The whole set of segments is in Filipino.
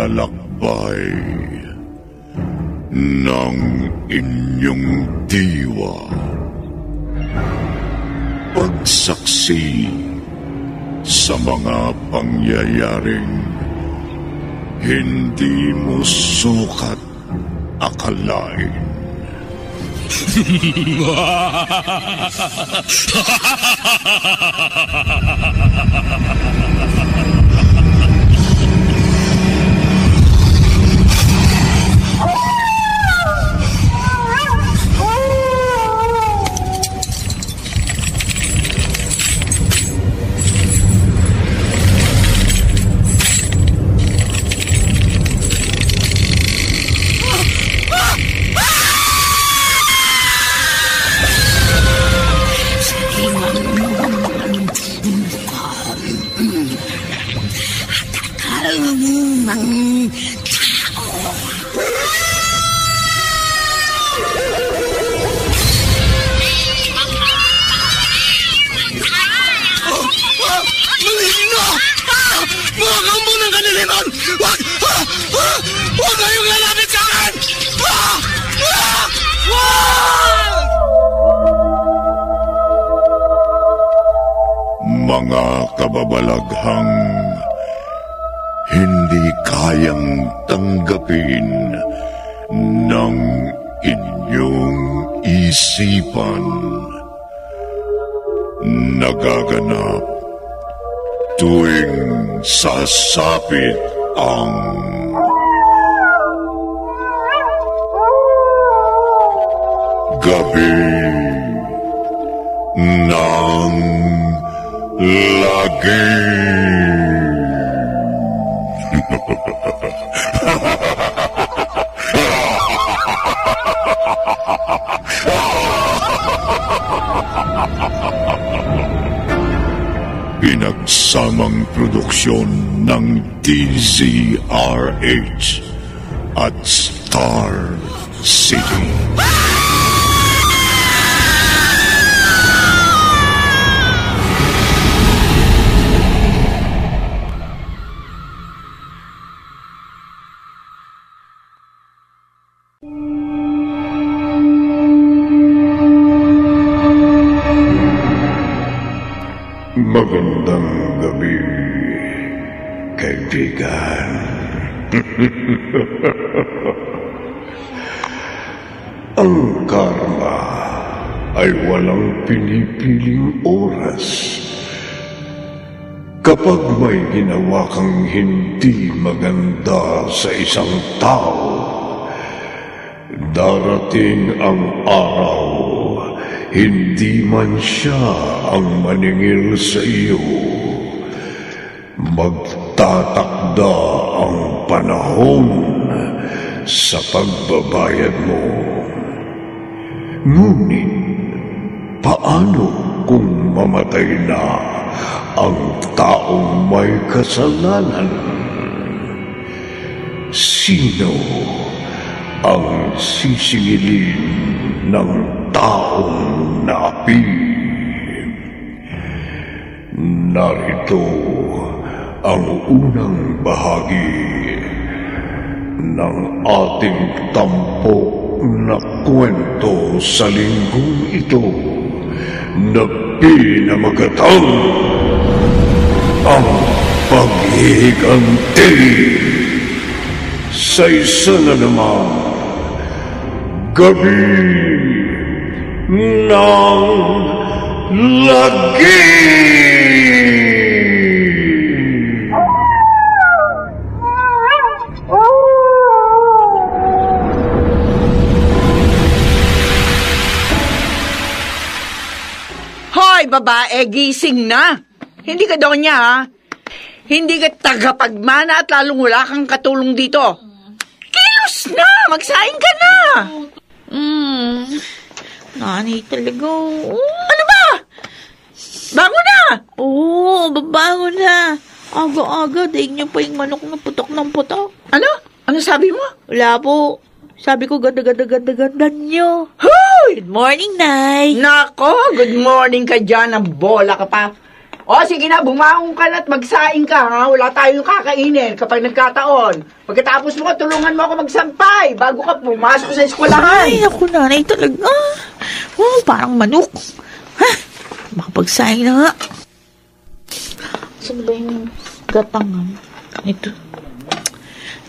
paglalakbay ng inyong diwa. Pagsaksi sa mga pangyayaring hindi mo sukat akalain. Huwag kayong lalapit sa akin! Mga kababalaghang hindi kayang tanggapin ng inyong isipan, nagaganap tuwing sasapit ang gabi ng lagi. Pinagsamang produksyon ng DZRH at Star City. Magandang gabi, kaibigan. Ang karma ay walang pinipiling oras. Kapag may ginawa kang hindi maganda sa isang tao, darating ang araw, hindi man siya ang maningil sa iyo, magtatakda ang panahon sa pagbabayad mo. Ngunit, paano kung mamatay na ang taong may kasalanan? Sino ang sisingilin ng taong napi? Narito ang unang bahagi ng ating tampok na kwento sa linggong ito na pinamagatang ang paghihiganti sa isa na namang gabi ng lagi. Hoy, babae, gising na. Hindi ka donya, ha? Hindi ka tagapagmana at lalong wala kang katulong dito. Kilos na! Magsaing ka na! Nanay talaga. Ano ba? Bango na! Oo, babango na. Aga-aga, daig niyo pa yung manok na putok ng putok. Ano? Ano sabi mo? Wala po. Sabi ko, ganda niyo. Hoy! Good morning, Nay. Nako, good morning ka dyan. Ang bola ka pa. O, sige na, bumangon ka na at magsaing ka, ha? Wala tayong kakainin kapag nagkataon. Pagkatapos mo, tulungan mo ako magsampay bago ka pumasok sa eskwelahan. Ay, ako nanay talaga. Oh, parang manok. Ha? Makapagsaing na nga. Saan ba yung gatangan? Ito.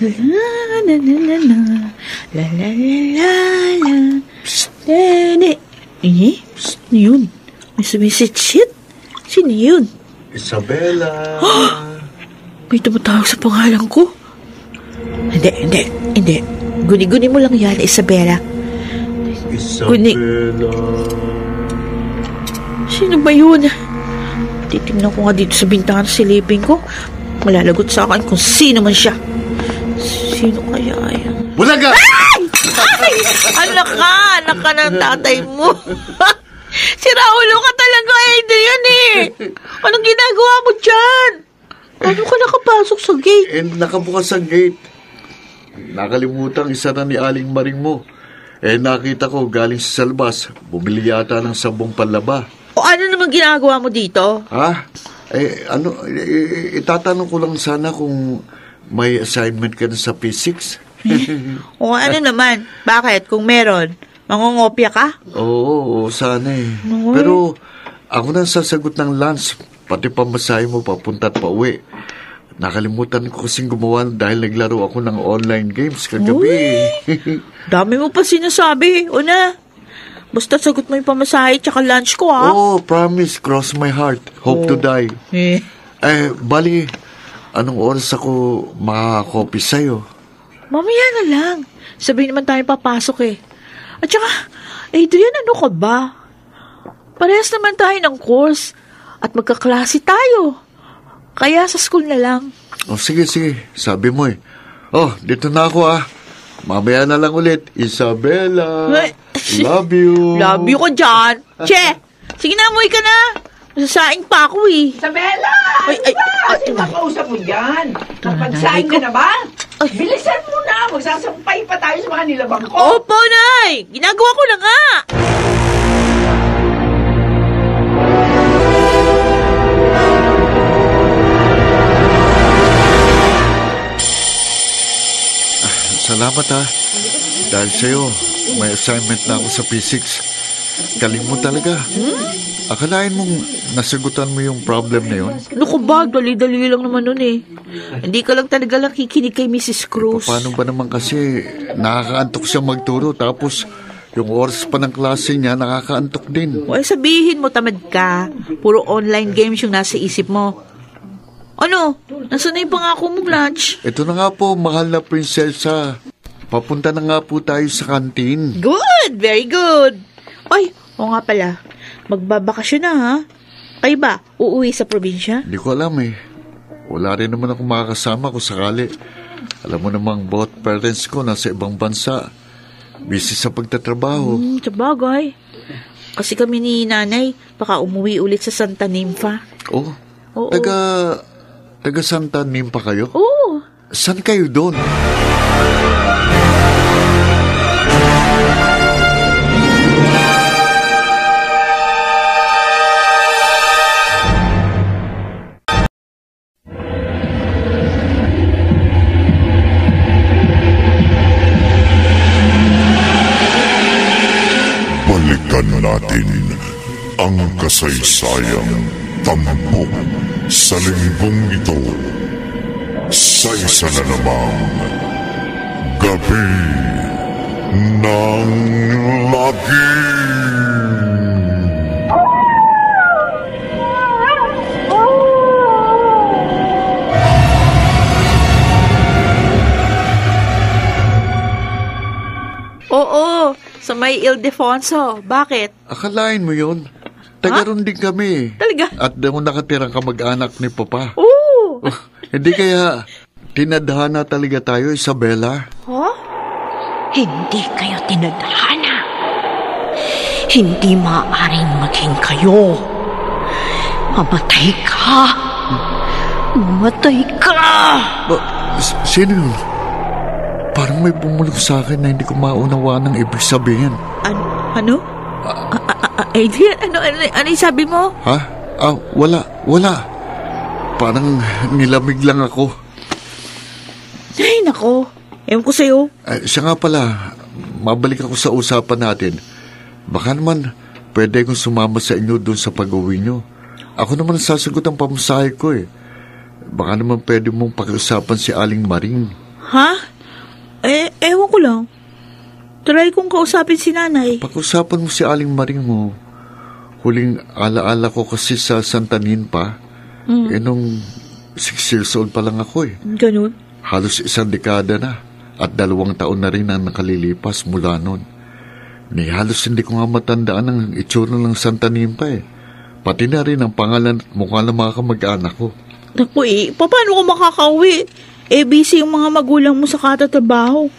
La la la la la. La la la la la. Psst, nene. Eh? Psst, yun. May sumisit-sit. Sino yun? Isabela! May tumatawag sa pangalan ko? Hindi. Guni-guni mo lang yan, Isabela. Isabela! Sino ba yun? Titingnan ko nga dito sa bintana silipin ko. Malalagot sa akin kung sino man siya. Sino kaya yan? Bulaga! Ay! Anak ka ng tatay mo. Si Raulo ka talaga, Adrian eh. Anong ginagawa mo dyan? Paano ka nakapasok sa gate? Nakabukas ang gate. Nakalimutan isara ni Aling Maring mo. Nakita ko galing sa labas. Bumili yata ng sabong panlaba. O ano naman ginagawa mo dito? Ha? Itatanong ko lang sana kung may assignment ka na sa P6. O ano naman? Bakit? Kung meron, mangungopia ka? Oo, sana eh. No. Pero ako na sasagot ng lunch, pati pamasahe mo papunta at pauwi. Nakalimutan ko kasing gumawa dahil naglaro ako ng online games kagabi. Dami mo pa sinasabi. Una, basta sagot mo yung pamasahe tsaka lunch ko, ha? Oh, promise, cross my heart. Hope to die. Bali, anong oras ako makakopy sa'yo? Mamaya na lang. Sabihin naman tayo papasok eh. At saka, Adrian, ano ka ba? Parehas naman tayo ng course at magkaklase tayo. Kaya sa school na lang. Oh, sige. Sabi mo eh. Oh, dito na ako Mamaya na lang ulit. Isabela. Love you. Love you ko dyan. Che, sige na, umuwi ka na. Masasaing pa ako eh. Isabela! Ay, Sino ba kausap mo dyan? Kapagsaing ka na ba? Bilisan mo na. Magsasampay pa tayo sa mga nilabang ko. Opo, Nay. Ginagawa ko na nga. Salamat Dahil sa'yo, may assignment na ako sa P6. Galing mo talaga. Akalain mong nasagutan mo yung problem na yun? Naku ba, dali-dali lang naman nun eh. Hindi ka lang talaga nakikinig kay Mrs. Cruz. Paano ba naman kasi nakakaantok siya magturo tapos yung oras pa ng klase niya nakakaantok din. O sabihin mo, tamad ka. Puro online games yung nasa isip mo. Ano? Nasaan na yung pangako mong lunch? Ito na nga po, mahal na prinsesa. Papunta na nga po tayo sa kantin. Good! Very good! Ay, o nga pala. Magbabakasyon na ha? Kayo ba, uuwi sa probinsya? Hindi ko alam eh. Wala rin naman ako makakasama kung sakali. Alam mo namang both parents ko nasa ibang bansa. Busy sa pagtatrabaho. Sabagay. Kasi kami ni nanay, baka umuwi ulit sa Santa Nympha. Oh, Oo. Taga Santa Nympha kayo? Oo. Saan kayo doon? Balikan natin ang kasaysayang tampok sa linggong ito sa isa na namang Gabi ng Lagim. Oo, sa may Ildefonso. Bakit? Akalain mo yun? Taga ron din kami. Talaga? At doon nakatirang kamag-anak ni Papa. Oo. Hindi kaya tinadhana talaga tayo, Isabela? Huh? Hindi kayo tinadhana. Hindi maaaring maging kayo. Mamatay ka. Mamatay ka. Sino yun? Parang may bumulong sa akin na hindi ko maunawaan ang ibig sabihin. Ano? Adrian, ano yung sabi mo? Ha? Wala. Parang nilamig lang ako. Ay, nako. Ewan ko sa'yo. Siya nga pala, mabalik ako sa usapan natin. Baka naman, pwede kong sumama sa inyo doon sa pag-uwi nyo. Ako naman sasagot ang pamasahe ko eh. Baka naman pwede mong pakiusapan si Aling Maring. Ha? Ewan ko lang. Try kong kausapin si nanay. Pakiusapan mo si Aling Maring mo. Huling alaala ko kasi sa Santa Ninfa, nung 6 years old pa lang ako eh. Ganun? Halos 1 dekada na at 2 taon na rin ang nakalilipas mula noon. Halos hindi ko nga matandaan ang itsura ng Santa Ninfa eh. Pati na rin ang pangalan at mukha ng mga kamag-anak ko. Naku paano ko makakauwi? Busy yung mga magulang mo sa katatrabaho.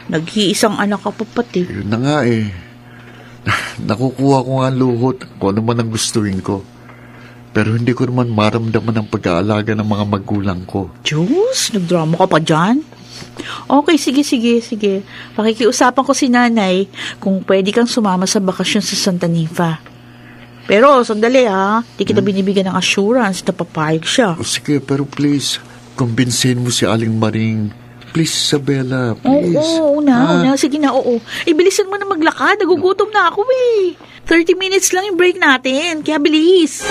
Nag-iisang anak ka pa pati. Yun na nga eh. Nakukuha ko nga luhot kung ano man ang gustuin ko. Pero hindi ko naman maramdaman ang pag-aalaga ng mga magulang ko. Diyos, nagdrama ka pa dyan? Okay, sige. Pakikiusapan ko si nanay kung pwede kang sumama sa bakasyon sa Santa Ninfa. Pero, sandali di kita binibigyan ng assurance na papayag siya. Sige, pero please, kumbinsin mo si Aling Maring. Please, Isabela, please. Oo, sige na, oo. Ibilisan mo na maglakad, nagugutom na ako 30 minutes lang yung break natin, kaya bilis.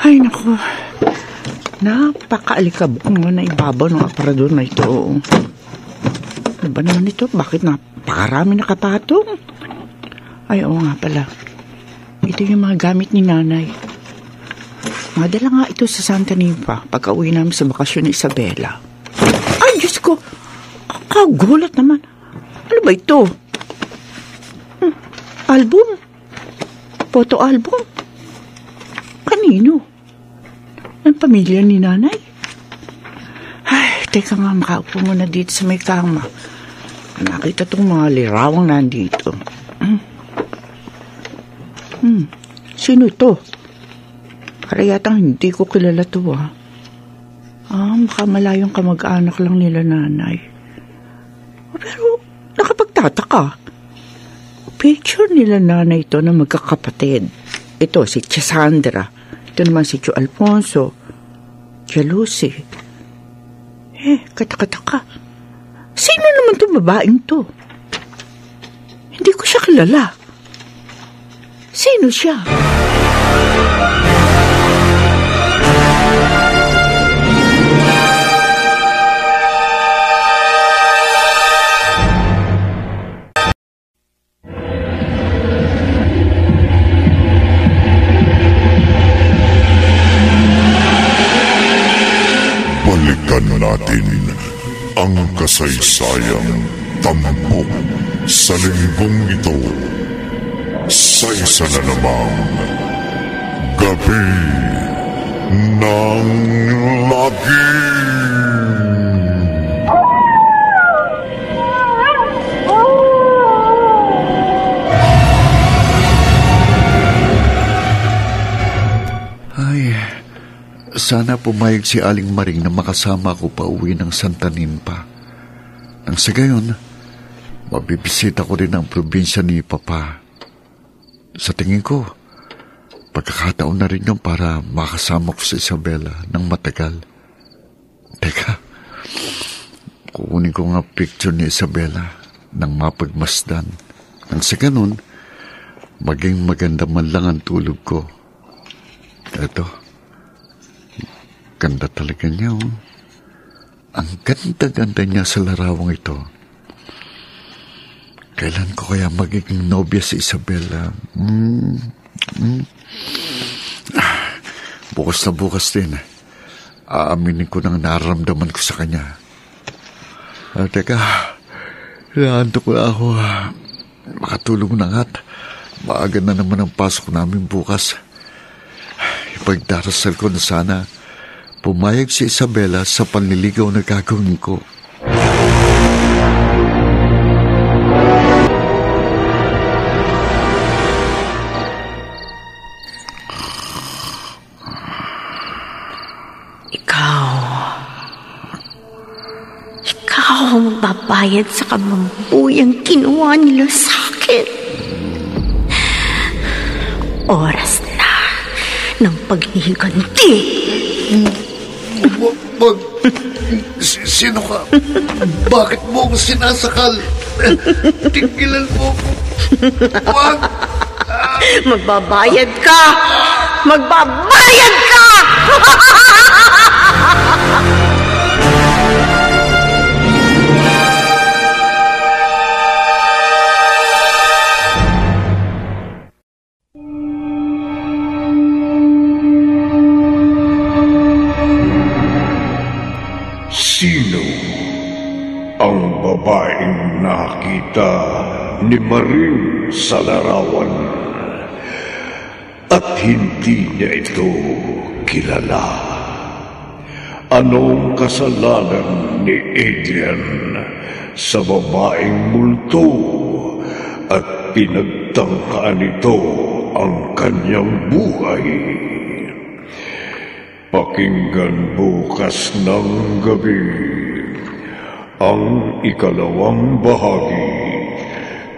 Ay, naku. Napakaalikabok mo na ibabaw ng aparador na ito. Ano ba naman ito? Bakit napakarami na kapatong? Ay, oo nga pala. Ito yung mga gamit ni nanay. Madala nga ito sa Santa Ninfa pagka-uwi namin sa bakasyon ni Isabela. Ay, Diyos ko! Kagulat naman. Ano ba ito? Album? Photo album? Kanino? Ang pamilya ni nanay? Ay, teka nga, makaupo muna dito sa may kama. Nakita tong mga lirawang nandito. Sino ito? Para yatang hindi ko kilala to baka malayong kamag-anak lang nila nanay. Pero nakapagtataka. Picture nila nanay ito na magkakapatid. Ito si Cassandra. Ito naman si Tio Alfonso. Tia Lucy. Kataka. Sino naman itong babaeng to? Hindi ko siya kilala. Sino siya? Balikan natin ang kasaysayang tampok sa linggong ito sa isa na namang Gabi ng Lagim. Ay, sana pumayag si Aling Maring na makasama ko pa uwi ng Santa Ninfa. Nang sa gayon, mabibisita ko rin ang probinsya ni Papa. Sa tingin ko, pagkakataon na rin yun para makasama ko si Isabela ng matagal. Teka, kukunin ko nga picture ni Isabela nang mapagmasdan. Nang sa ganun, maging maganda man lang ang tulog ko. Eto, ganda talaga niya. Ang ganda-ganda niya sa larawang ito. Kailan ko kaya magiging nobya si Isabela? Bukas na bukas din. Aaminin ko ng nararamdaman ko sa kanya. Teka, naantok na ako. Makatulog na nga't maaga na naman ang pasok namin bukas. Ipagdarasal ko na sana pumayag si Isabela sa panliligaw na gagawin ko. Ikaw. ako magbabayad sa kamambuyang ginawa nila sa akin. Oras na ng paghihiganti. Wag. Sino ka? Bakit mo ako sinasakal? Tigilan mo ako. Wag! Magbabayad ka! Magbabayad ka! Sino ang babaeng nakita ni Maring sa larawan at hindi niya ito kilala? Anong kasalanan ni Adrian sa babaeng multo at pinagtangkaan nito ang kanyang buhay? Pakinggan bukas ng gabi ang ikalawang bahagi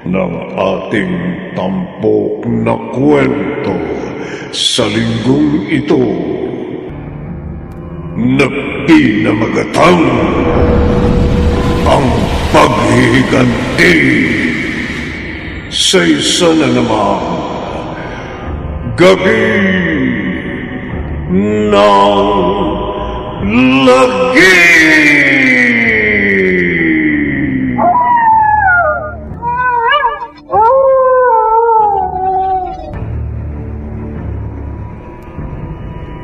ng ating tampok na kwento sa linggong ito na pinamagatang ang paghihiganti sa isa na namang gabi ng lagi.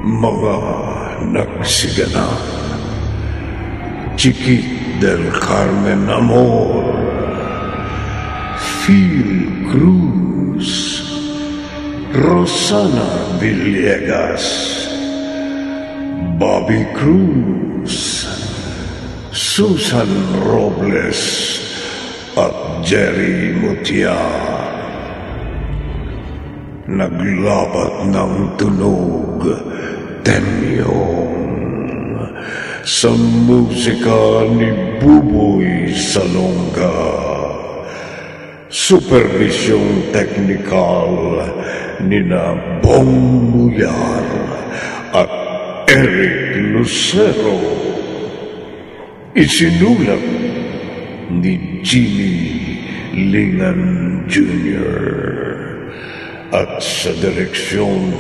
Mga nagsiganap, Chiquit del Carmen Amor, Phil Cruz, Rosana Villegas, Bobby Cruz, Susan Robles at Jerry Mutia. Naglabat ng tunog Temyong sa musika ni Buboy Salonga. Supervisyong teknikal nina Bong Muyar at Eric Lucero. Isinulat ni Jimmy Lingan Jr. at sa direksyon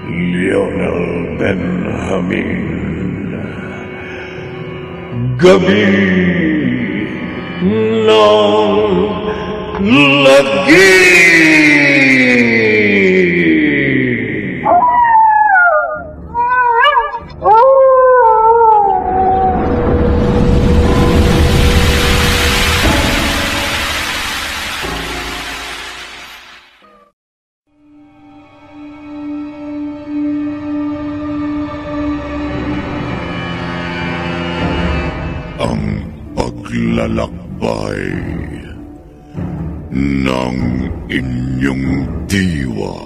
Lionel Benjamin. Gabi ng lagi. Paglalakbay ng inyong diwa.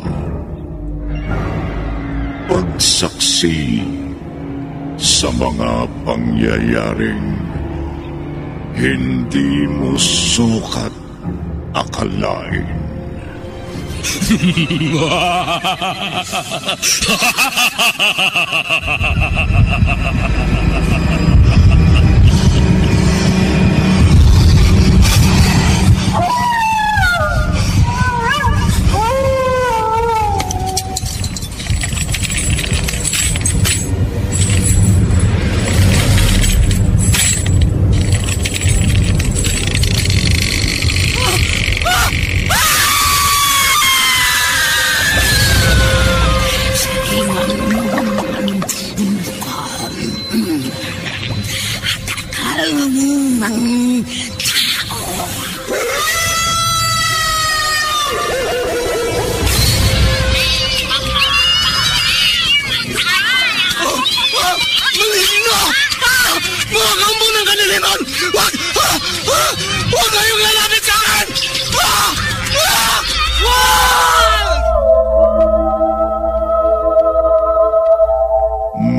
Pagsaksi sa mga pangyayaring hindi mo sukat akalain. Huwag kayong lalapit sa akin!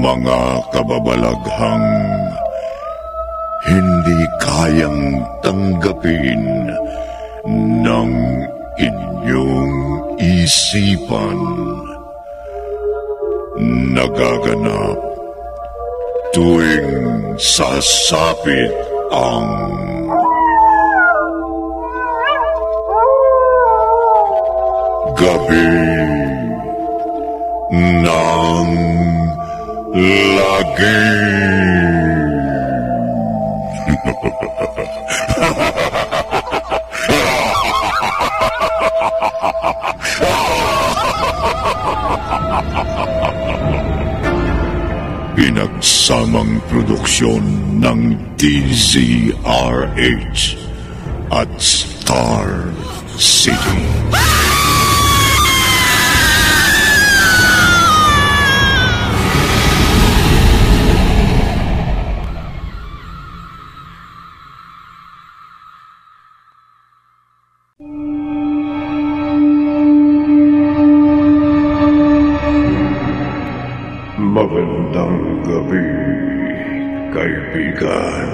Mga kababalaghang hindi kayang tanggapin ng inyong isipan. Nagaganap tuwing sasapit ang gabi ng lagi. Pinagsamang produksyon ng DZRH at Star City. Magandang gabi, kaibigan.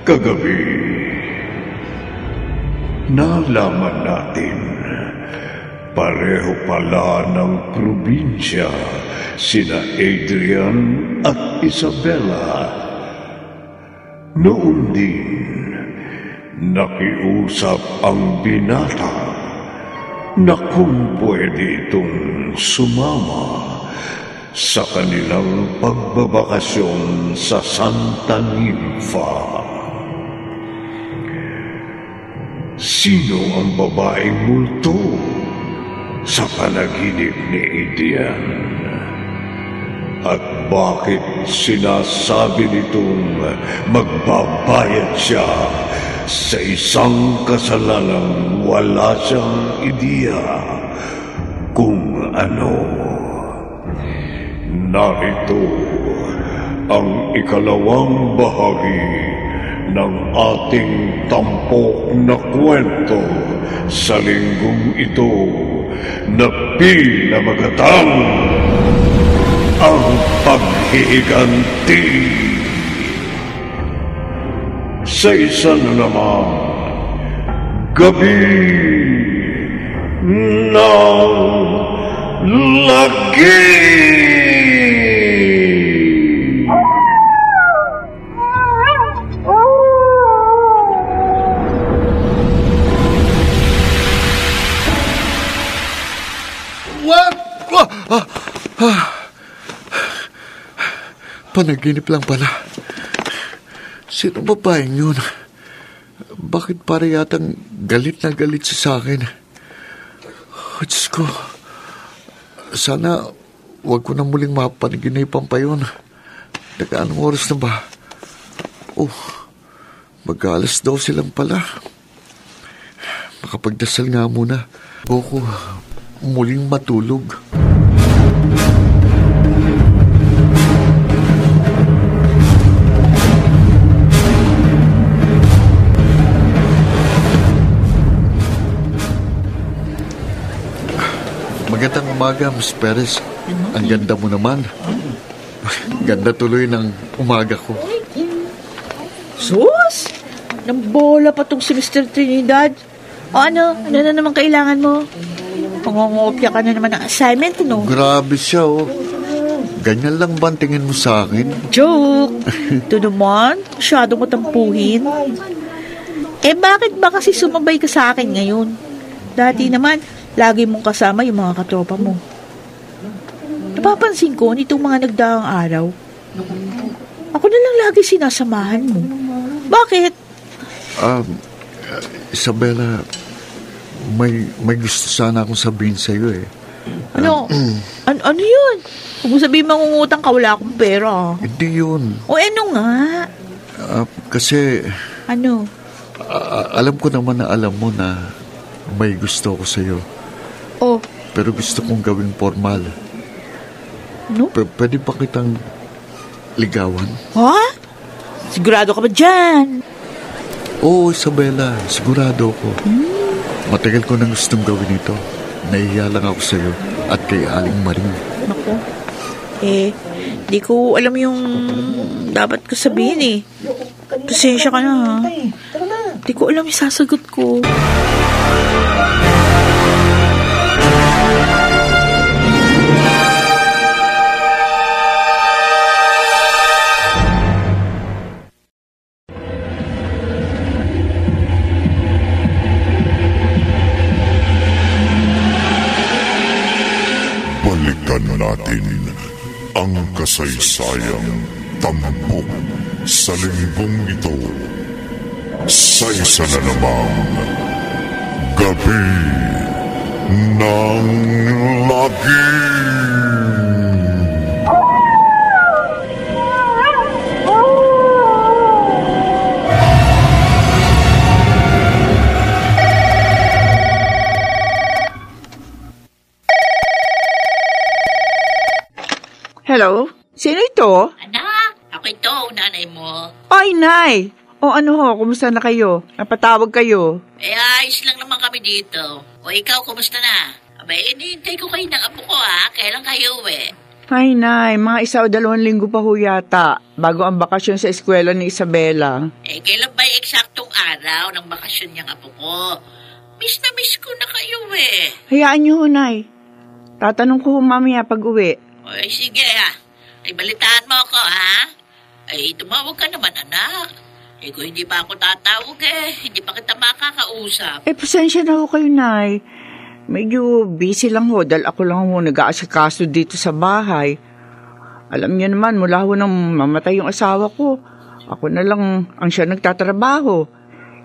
Kagabi, nalaman natin pareho pala ng probinsya sina Adrian at Isabella. Noon din, nakiusap ang binata na kung pwede itong sumama sa kanilang pagbabakasyon sa Santa Ninfa. Sino ang babaeng multo sa panaginip ni Adrian? At bakit sinasabi nitong magbabayad siya sa isang kasalanang wala siyang ideya kung ano? Narito ang ikalawang bahagi ng ating tampok na kwento sa linggong ito na pinamagatang ang paghihiganti. Sa isa na naman, gabi ng lagi. What? Panaginip lang pala. Sino babaeng yun? Bakit para yatang galit na galit siya sa akin? Oh, Diyos ko. Sana wag ko na muling mapanaginipan pa yun. Nag-anong oras na ba? Oh, mag-alas 12 lang pala. Makapagdasal nga muna. O ko muling matulog. Magandang umaga, Miss Perez. Ang ganda mo naman. Ganda tuloy ng umaga ko. Sus! Nambola pa tong si Mr. Trinidad. O ano? Ano na naman kailangan mo? Pangongopya ka na naman ng assignment, no? Grabe siya, oh. Ganyan lang ba ang tingin mo sa akin? Joke! Ito naman, masyado mo tampuhin. Eh bakit ba kasi sumabay ka sa akin ngayon? Dati naman, lagi mong kasama yung mga katropa mo. Napapansin ko nitong mga nagdaang araw. Ako na lang lagi sinasamahan mo. Bakit? Isabella, may gusto sana akong sabihin sa'yo eh. Ano? Ano yun? Kung mo sabihin mangungutang ka, wala akong pera. Hindi yun. O ano nga? Kasi Ano? alam ko naman na alam mo na may gusto ko sa'yo. Oh, Pero gusto kong gawing formal. no? Pwede pa kitang ligawan? Ha? Sigurado ka ba dyan? Oo, Isabella. Sigurado ko. Matagal ko nang gustong gawin ito. Nahihiya lang ako sa'yo at kay Aling Maring. Naku. Di ko alam yung dapat ko sabihin eh. Pasensya ka na ha. Di ko alam yung sasagot ko. Balikan natin ang kasaysayang tampok sa linggong ito sa isa na namang Gabi ng Lagim. Hello? Sino ito? Anak, ako ito, nanay mo. Ay, Nay! O ano ho, kumusta na kayo? Napatawag kayo? Ayos lang naman kami dito. O ikaw, kumusta na? Abay, inihintay ko kayo ng apo ko ha. Kailan kayo uwi? Ay, Nay, mga 1 o 2 linggo pa ho yata, bago ang bakasyon sa eskwela ni Isabela. Kailan ba yung eksaktong araw ng bakasyon niyang apo ko? Miss na miss ko na kayo Hayaan niyo ho, Nay. Tatanong ko ho mamaya pag uwi. Ay, sige ha. Ay, balitaan mo ako ha. Ay, tumawag ka naman, anak. Kung hindi pa ako tatawag hindi pa kita makakausap. Pasensya na ho kayo, Nay. Medyo busy lang ho dahil ako lang ho nag-aasikaso dito sa bahay. Alam niyo naman, mula ho nang mamatay yung asawa ko, ako na lang ang siya nagtatrabaho.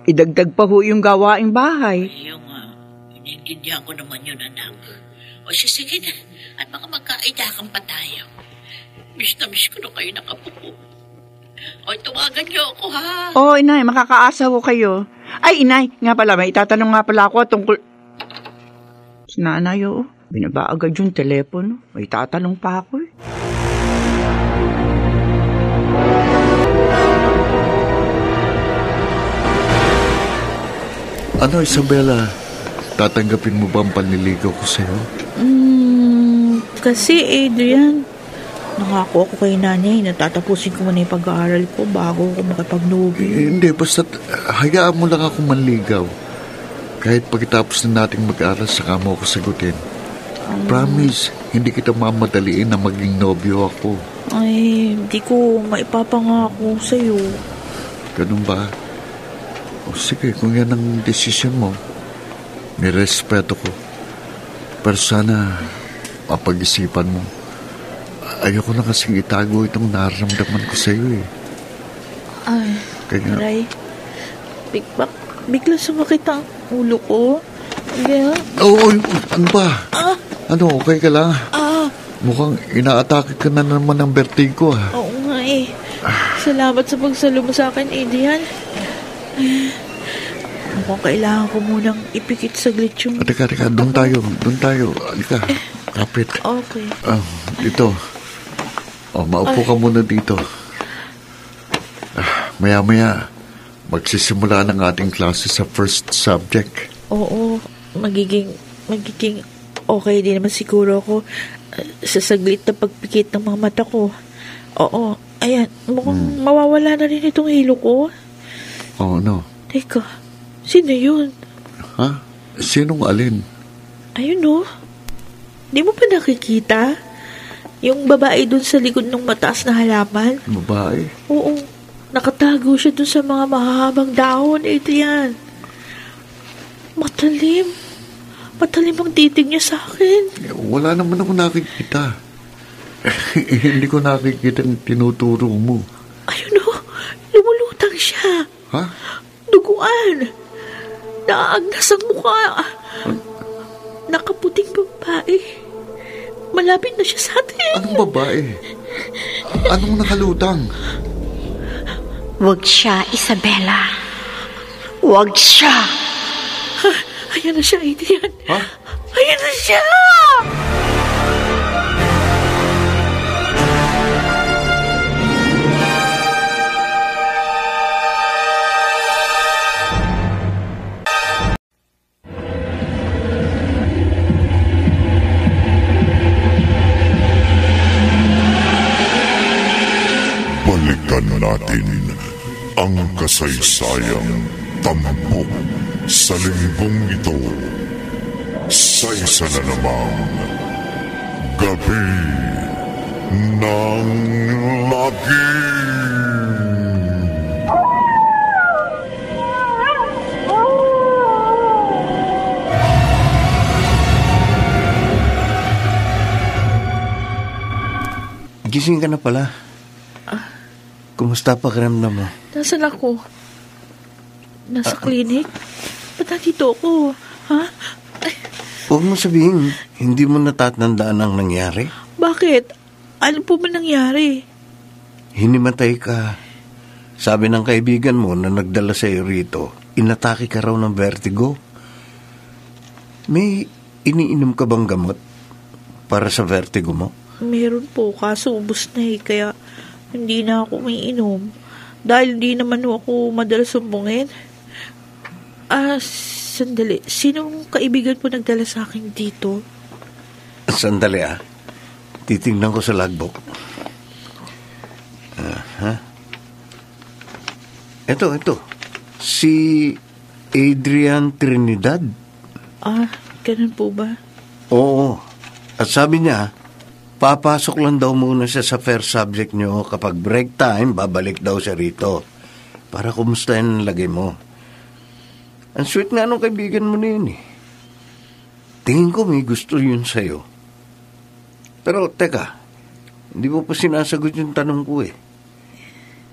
Idagdag pa ho yung gawaing bahay. Ayun nga, iniintindihan ko naman yun, anak. O siya, sige na. At baka magkaidakan pa tayo. Miss na miss ko na kayo nakapupo. O, tuwagan niyo ako, ha? Oo, Inay, makakaasa ho kayo. Ay, Inay, nga pala, may itatanong nga pala ako tungkol... Si Nanay, binaba agad yung telepono. May tatanong pa ako Ano, Isabela? Tatanggapin mo ba ang panliligaw ko sa'yo? Kasi Adrian, nangako ako kay nanay na tatapusin ko muna yung pag-aaral ko bago ako makipag-nobyo. Hindi, basta hayaan mo lang ako manligaw. Kahit pagkatapos na nating mag-aral, saka mo ako sagutin. Promise, hindi kita mamadaliin na maging nobyo ako. Ay, hindi ko maipapangako sa'yo. Ganun ba? O sige, kung yan ang desisyon mo, nirespeto ko. Pero sana mapag-isipan mo. Ayoko na kasing itago itong nararamdaman ko sa iyo Ay, kaya... Aray, bigla sumakit ang ulo ko. Kaya... Oo, ano ba? Ano, okay ka lang? Mukhang inaatake ka na naman ng vertigo Oo nga Salamat sa pagsalo mo sa akin, Adrian. Mukhang kailangan ko munang ipikit saglit yung... Teka, doon tayo. Halika, kapit. Okay. Dito. Maupo ka muna dito. Maya-maya, magsisimula ng ating klase sa first subject. Oo, magiging okay din naman siguro ako sa saglit na pagpikit ng mga mata ko. Oo, ayan, mukhang mawawala na rin itong hilo ko. No. Teka, sino yun? Ha? Sinong alin? Ayun Di mo pa nakikita? Yung babae dun sa likod ng mataas na halaman? Babae? Oo, nakatago siya dun sa mga mahahabang dahon. Ito yan. Matalim ang titig niya sa akin. Wala naman ako nakikita. Hindi ko nakikita ang tinuturo mo. Ayun lumulutang siya. Ha? Duguan. Naagnas ang mukha. Nakaputing babae. Malapit na siya sa atin. Anong babae? Anong nakalutang? Huwag siya, Isabela. Huwag siya. Ayan na siya, Adrian. Ha? Ayan na siya! natin ang kasaysayang tampok sa linggong ito sa isa na namang Gabi ng Lagim. Gising ka na pala. Kumusta pa pakiramdam mo? Nasaan ako? Nasa klinik? Ba't nandito ako? Ha? Huwag mo sabihin, hindi mo natatandaan ang nangyari? Bakit? Ano po ba nangyari? Hinimatay ka. Sabi ng kaibigan mo na nagdala sa iyo rito, inatake ka raw ng vertigo. May iniinom ka bang gamot para sa vertigo mo? Meron po, kaso ubos na kaya hindi na ako may inom. Dahil hindi naman ako madalas sumbungin. Sandali. Sinong kaibigan po nagdala sa akin dito? Sandali titingnan ko sa logbook. Ito. Si Adrian Trinidad. Ganun po ba? Oo. At sabi niya, papasok lang daw muna siya sa first subject niyo. Kapag break time, babalik daw siya rito. Para kumustahin ang lagay mo. Ang sweet nga nung kaibigan mo na yun Tingin ko may gusto yun sa'yo. Pero teka, hindi mo pa sinasagot yung tanong ko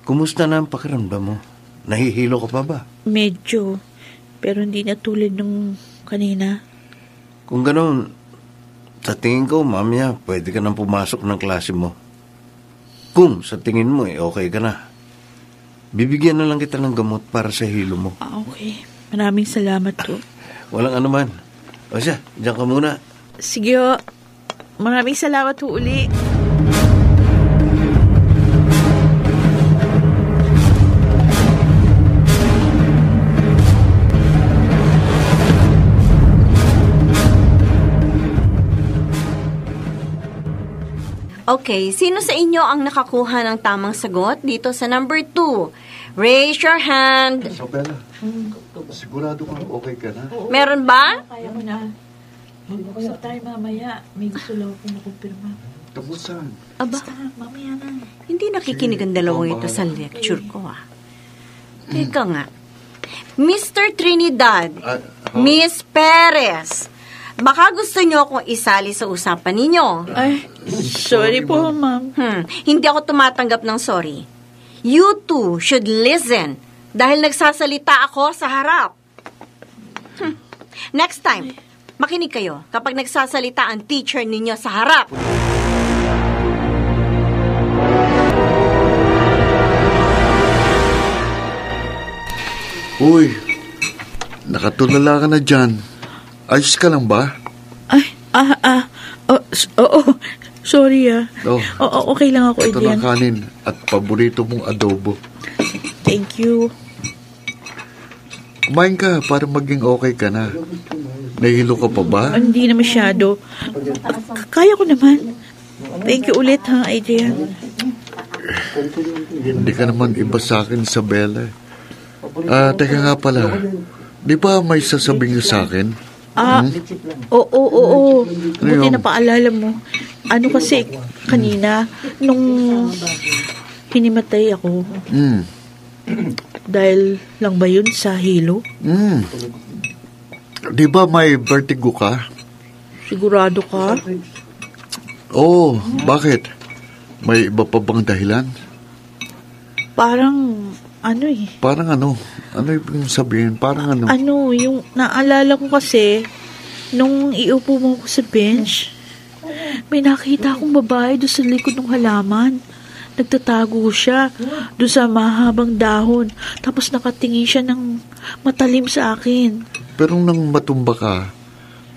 Kumusta na ang pakiramdam mo? Nahihilo ka pa ba? Medyo. Pero hindi na tulad nung kanina. Kung ganoon, sa tingin ko, mamaya, pwede ka nang pumasok ng klase mo. Kung sa tingin mo, okay ka na. Bibigyan na lang kita ng gamot para sa hilo mo. Okay. Maraming salamat po. Walang anuman. O siya, diyan ka muna. Sige ho. Maraming salamat po uli. Okay, sino sa inyo ang nakakuha ng tamang sagot dito sa number 2? Raise your hand. Isabela, sigurado kang okay ka na? Meron ba? Kaya mo na. Mag-usap tayo mamaya. May gusto lang akong makumpirma. Tapusan. Aba, Mamaya na. hindi nakikinig ang dalawang ito sa lecture ko Teka nga. Mr. Trinidad, Miss Perez, baka gusto nyo akong isali sa usapan ninyo. Ay, sorry po, ma'am. Hindi ako tumatanggap ng sorry. You two should listen dahil nagsasalita ako sa harap. Next time, makinig kayo kapag nagsasalita ang teacher ninyo sa harap. Uy, nakatulala ka na dyan. Ayos ka lang ba? Oo. Sorry Oh, okay lang ako, ito Adrian. na kanin at paborito mong adobo. Thank you. Kumain ka para maging okay ka na. Nahihilo ka pa ba? Hindi na masyado. Kaya ko naman. Thank you ulit, Adrian. Hindi ka naman iba sa akin, Isabela. Teka nga pala. Di ba may sasabihin ka sa akin? Oo. Buti Ano yun? na paalala mo. Ano kasi, kanina, nung hinimatay ako, dahil lang ba yun sa hilo? Di ba may vertigo ka? Sigurado ka? Oo, bakit? May iba pa bang dahilan? Parang, Parang ano? Ano yung sabihin? Parang ano? yung naalala ko kasi, nung iupo mo ko sa bench, may nakita akong babae doon sa likod ng halaman. Nagtatago siya doon sa mahabang dahon. Tapos nakatingin siya ng matalim sa akin. Pero nang matumba ka,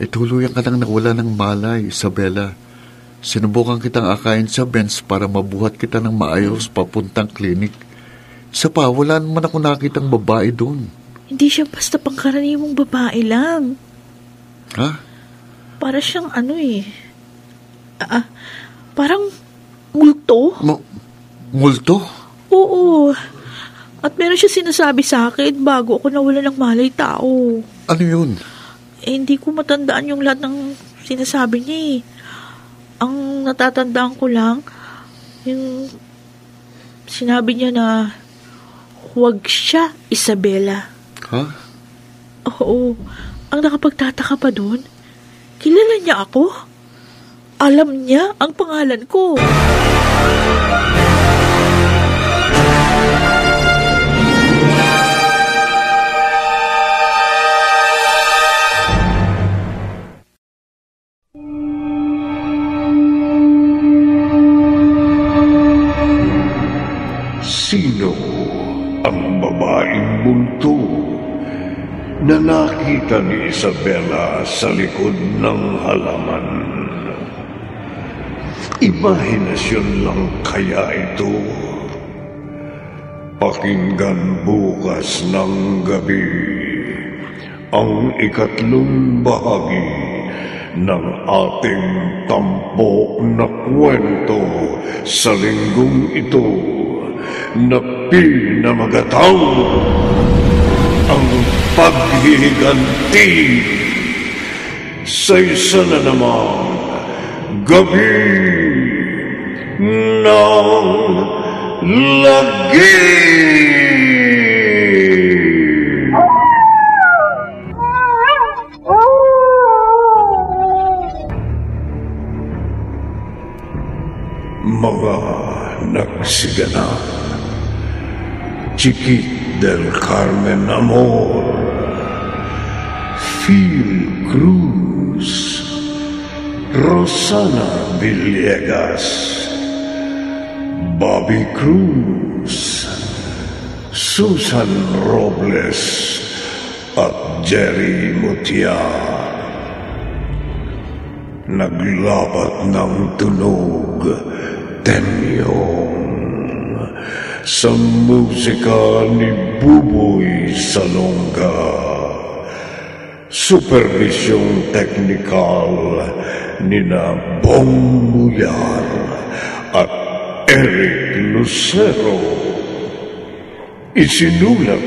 tuluyan ka nang nawala ng malay, Isabela. Sinubukan kitang akayin sa bench para mabuhat kita ng maayos papuntang klinik. Isa pa, wala naman ako nakitang babae doon. Hindi siya basta pangkaraniwang babae lang. Ha? Para siyang parang multo. Multo? Oo. At meron siya sinasabi sa akin bago ako nawala ng malay tao. Ano yun? Hindi ko matandaan yung lahat ng sinasabi niya eh. Ang natatandaan ko lang, yung sinabi niya na huwag siya Isabela. Ha? Oo. Ang nakapagtataka pa doon, kilala niya ako. Alam niya ang pangalan ko. Sino ang babaeng bunto na nakita ni Isabela sa likod ng halaman? Imahinasyon lang kaya ito? Pakinggan bukas ng gabi ang ikatlong bahagi ng ating tampok na kwento sa linggong ito na pinamagatang ang paghihiganti sa isa na namang gabi ng lagi. Mga nagsiganap, Chiquit del Carmen Amor, Phil Cruz, Rosana Villegas, Bobby Cruz, Susan Robles, at Jerry Mutia. Naglabat ng tunog, Temyong, sa musika ni Buboy Salonga. Supervisyong teknikal ni na Bong Muyar at Eric Lucero. Isinulat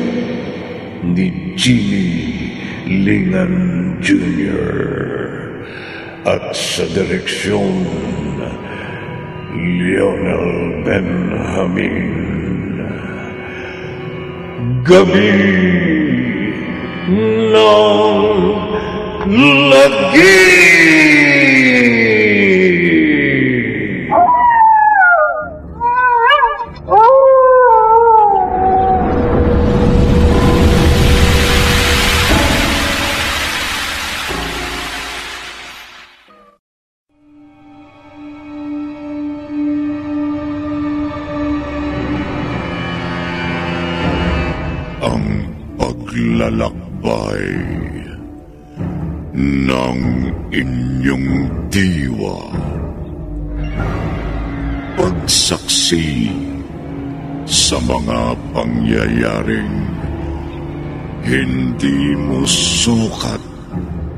ni Jimmy Lingan Jr. at sa direksyon Lionel Benjamin. Gabi ng lagi. Lalakbay ng inyong diwa. Pagsaksi sa mga pangyayaring hindi mo sukat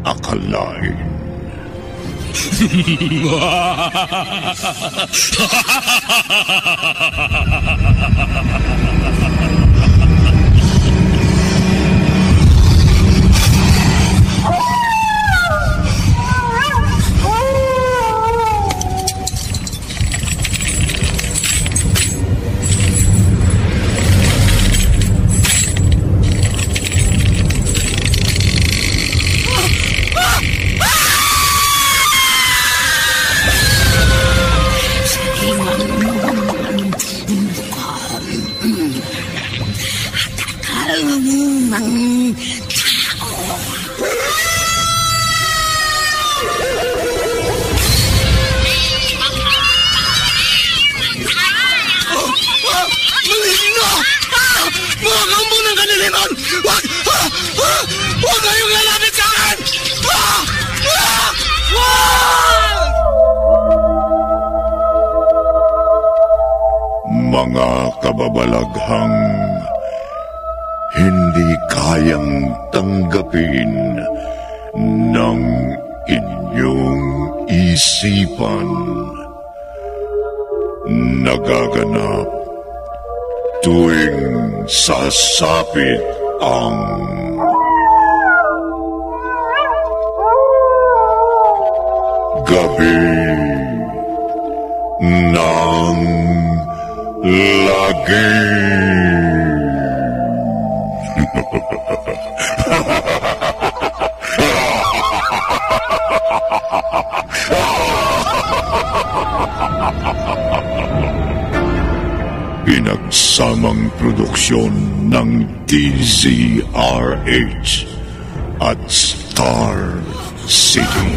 akalain. Huwag kayong lalapit sa akin! Mga kababalaghang hindi kayang tanggapin ng inyong isipan. Nagaganap tuwing sasapit ang gabi ng lagi. Pinagsamang produksyon ng DZRH at Star City.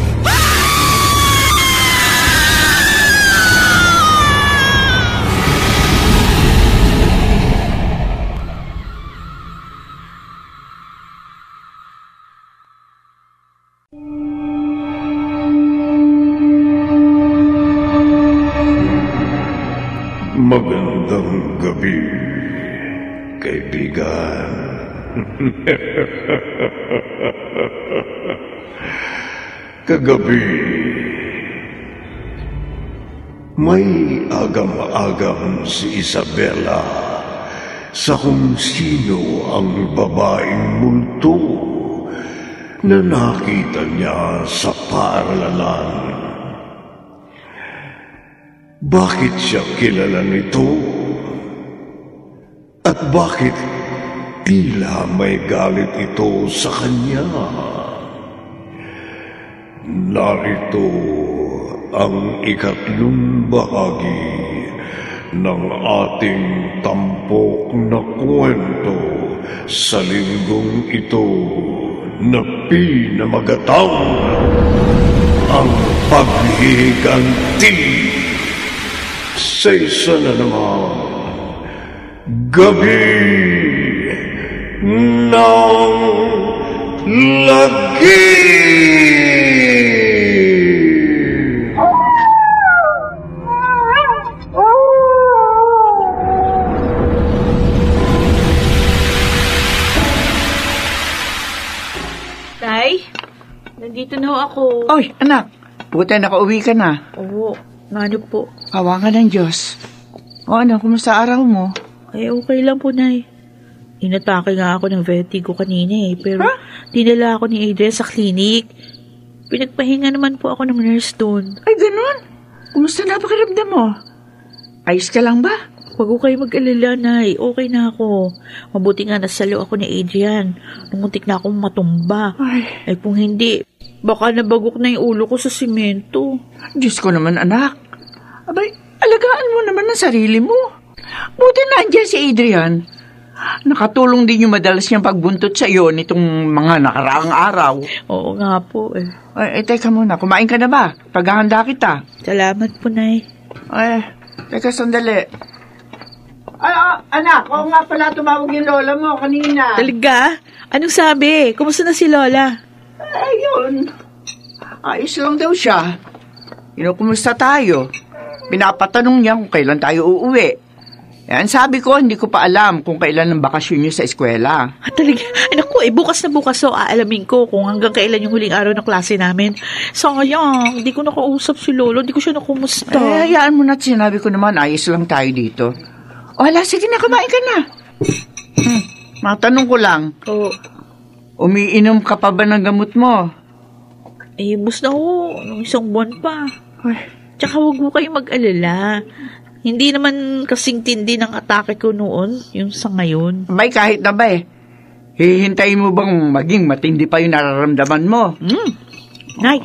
Magandang gabi, kaibigan. Kagabi, may agam-agam si Isabela sa kung sino ang babaeng multo na nakita niya sa paaralan. Bakit siya kilala nito? At bakit tila may galit ito sa kanya? Narito ang ikatlong bahagi ng ating tampok na kwento sa linggong ito na pinamagatang ang paghihiganti sa isa na namang gabi ng lagi. Tay, nandito na ho ako. Oy, anak. Buti nakauwi ka na. Oo, ano po? Awa ka ng Diyos. O ano, kumusta araw mo? Ay, okay lang po, Nay. Inatake nga ako ng vertigo kanina pero dinala ako ni Adrian sa clinic. Pinagpahinga naman po ako ng nurse doon. Ay, ganun? Kumusta na pakiramdam mo? Ayos ka lang ba? Huwag ko kayo mag-alala, Nay. Okay na ako. Mabuti nga nasalo ako ni Adrian. Muntik na akong matumba. Ay, kung hindi, baka nabagok na yung ulo ko sa simento. Diyos ko naman, anak. Abay, alagaan mo naman ang sarili mo. Buti nandiyan si Adrian. Nakatulong din yung madalas niyang pagbuntot sa iyo nitong mga nakaraang araw. Oo nga po eh. Ay, teka muna. Kumain ka na ba? Paghahanda kita. Salamat po, Nay. Ay, teka sandali. Ay, anak, oo nga pala tumawag yung lola mo kanina. Talaga? Anong sabi? Kumusta na si Lola? Ayun. Ayos lang daw siya. Kumusta tayo? Pinapatanong niya kung kailan tayo uuwi. Yan, sabi ko, hindi ko pa alam kung kailan ang bakasyon niyo sa eskwela. Talaga? Anak ko, bukas na bukas so aalamin ko kung hanggang kailan yung huling araw ng klase namin. Sayang, hindi ko nakausap si Lolo, hindi ko siya nakumusta. Hayaan mo na, sinabi ko naman, ayos lang tayo dito. Wala, sige na, kumain ka na. Matanong ko lang. Oo. Umiinom ka pa ba ng gamot mo? Bus na ho, nung isang buwan pa. Ay. Tsaka huwag mo kayo mag-alala. Hindi naman kasing tindi ng atake ko noon, yung sa ngayon. May kahit na ba hihintayin mo bang maging matindi pa yung nararamdaman mo? Nay,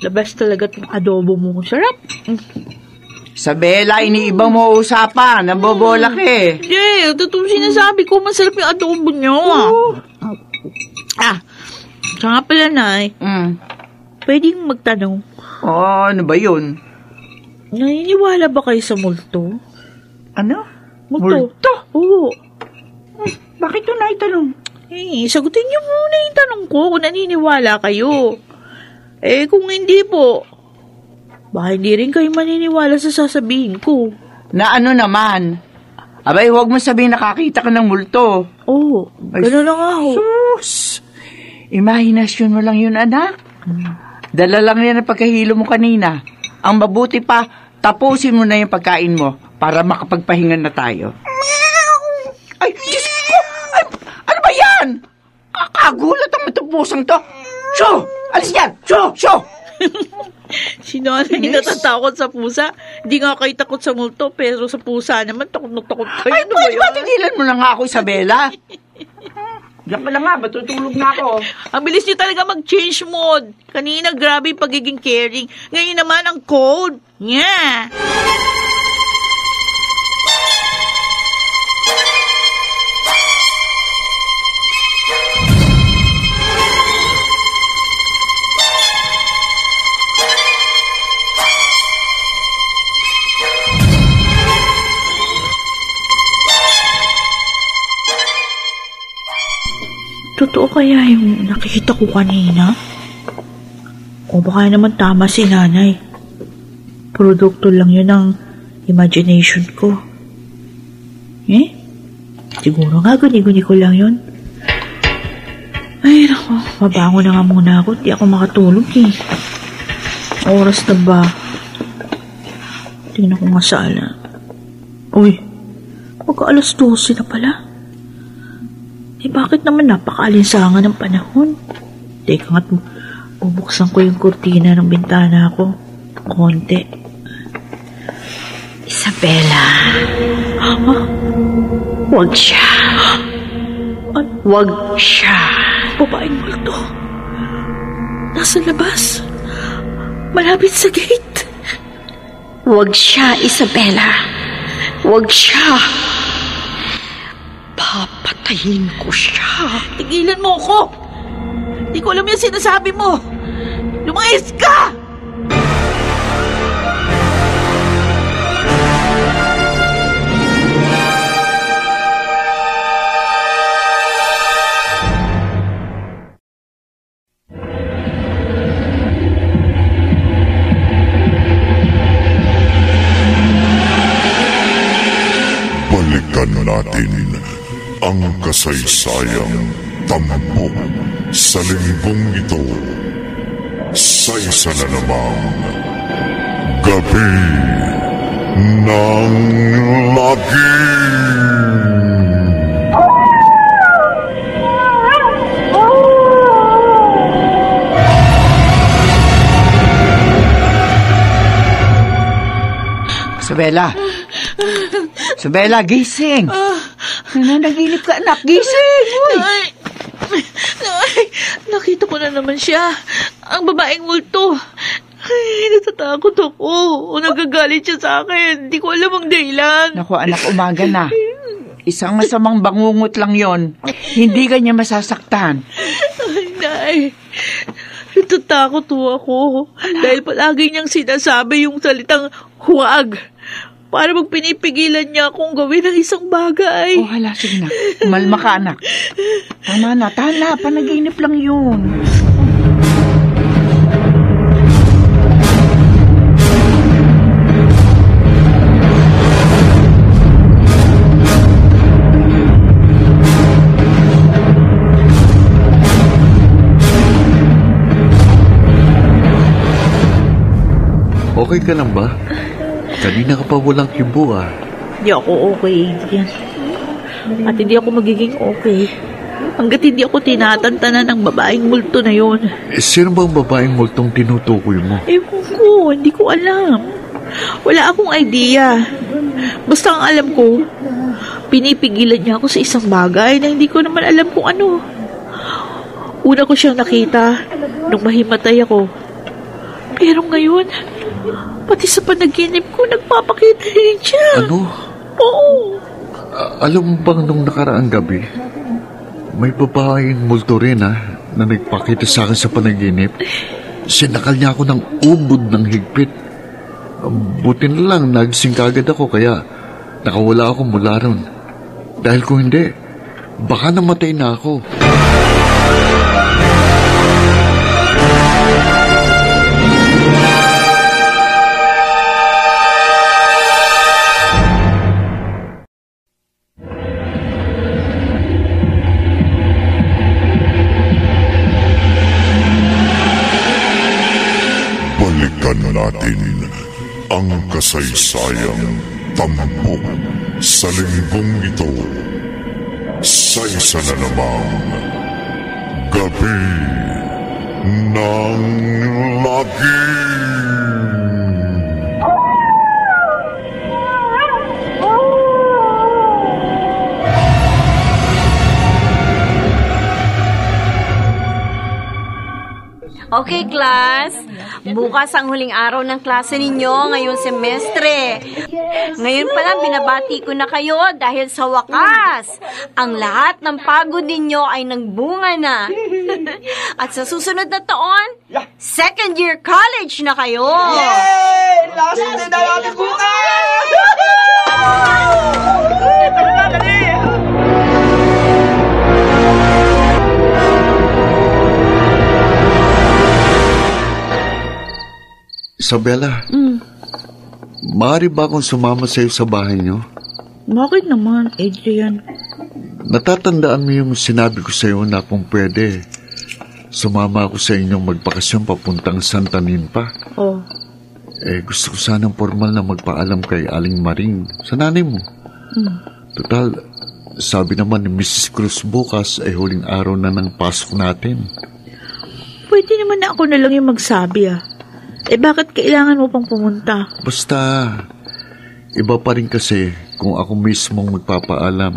the best talaga itong adobo mo. Sarap. Sa Bella, iniibang mo usapan. Nabobolak Hindi, totoo sinasabi ko, masarap yung adobo niyo. Tsaka pala, Nay. Pwedeng magtanong. Ano ba yun? Naniniwala ba kayo sa multo? Ano? Multo? Oo. Bakit ito naitanong? Sagutin niyo muna yung tanong ko kung naniniwala kayo. Kung hindi po, baka hindi rin kayo maniniwala sa sasabihin ko. Na ano naman? Abay, huwag mo sabihin nakakita ka ng multo. Oo, gano'n na nga ho. Sus! Imahinasyon mo lang yun, anak. Dala lang yan ang pagkahilo mo kanina. Ang mabuti pa, tapusin mo na yung pagkain mo para makapagpahinga na tayo. Ay, Diyos ko! Ay, ano ba yan? Kakagulat ang itong pusang to. Shoo! Alis yan! Shoo! Shoo! Si nanay natatakot sa pusa. Hindi nga kayo takot sa multo, pero sa pusa naman, takot na takot kayo. Ay, Ano ba pwede ba yan? tigilan mo na nga ako, Isabela? Diyan ka lang nga, matutulog na ako. Ang bilis niyo talaga mag-change mode. Kanina, grabe yung pagiging caring. Ngayon naman, ang cold. Nya! Totoo kaya yung nakikita ko kanina? O baka naman tama si nanay. Produkto lang yun ng imagination ko. Siguro nga guni-guni ko lang yun. Ay, naku, mabango na nga muna ako. Di ako makatulog Oras na ba? Tingnan ko nga sa ala. Uy, magka-alas 12 na pala. Bakit naman napakaalinsangan ng panahon? Teka nga't bubuksan ko yung kurtina ng bintana ko. Konti. Isabela. Wag siya. Wag siya. Babaeng multo. Nasa labas. Malapit sa gate. Wag siya, Isabela. Wag siya. Papatayin ko siya. Tigilan mo ako. Hindi ko alam yung sinasabi mo. Lumayas ka! Balikan natin ang kasaysayang tampok sa linggong ito sa isa na namang Gabi ng Lagim. Isabela! Isabela, gising! Nananaginip ka, anak. Gising! Uy! Ay, nakita ko na naman siya. Ang babaeng multo. Ay, natatakot ako. O nagagalit siya sa akin. Hindi ko alam ang dahilan. Naku, anak, umaga na. Isang masamang bangungot lang yon. Hindi ka niya masasaktan. Ay, Nay. Natatakot ako. Dahil palagi niyang sinasabi yung salitang huwag. Para magpinipigilan niya akong gawin ang isang bagay. Oh, hala, sige na. Umalma ka, anak. Tama na, tala. Panaginip lang yun. Okay ka lang ba? Kanina ka pa walang kibo ah. Hindi ako okay, Adrian. At hindi ako magiging okay hanggat hindi ako tinatantanan ng babaeng multo na yon. Sino bang babaeng multong tinutukoy mo? Ewan ko, hindi ko alam. Wala akong idea. Basta ang alam ko, pinipigilan niya ako sa isang bagay na hindi ko naman alam kung ano. Una ko siyang nakita nung mahimatay ako. Pero ngayon, pati sa panaginip ko, nagpapakita rin siya. Ano? Oo. Alam mo bang nung nakaraang gabi, may babaeng multo rin na nagpakita sa akin sa panaginip. Sinakal niya ako ng ubod ng higpit. Buti na lang, nagising kagad ako kaya nakawala ako mula ron. Dahil kung hindi, baka namatay na ako. Balikan natin ang kasaysayang tampok sa linggong ito sa isa na namang gabi ng lagim. Okay, class. Bukas ang huling araw ng klase ninyo ngayong semestre. Ngayon pa lang binabati ko na kayo dahil sa wakas, ang lahat ng pagod ninyo ay nagbunga na. At sa susunod na taon, second year college na kayo. Yay! Last day na natin bukas! Isabela, maaari ba akong sumama sa iyo sa bahay niyo? Bakit naman, Adrian? Natatandaan mo yung sinabi ko sa iyo na kung pwede, sumama ako sa inyong magbakasyon papuntang Santa Ninfa. Oh. Gusto ko sanang formal na magpaalam kay Aling Maring sa nanay mo. Total, sabi naman ni Mrs. Cruz bukas ay huling araw na ng pasok natin. Pwede naman na ako na lang yung magsabi bakit kailangan mo pang pumunta? Basta, iba pa rin kasi kung ako mismong magpapaalam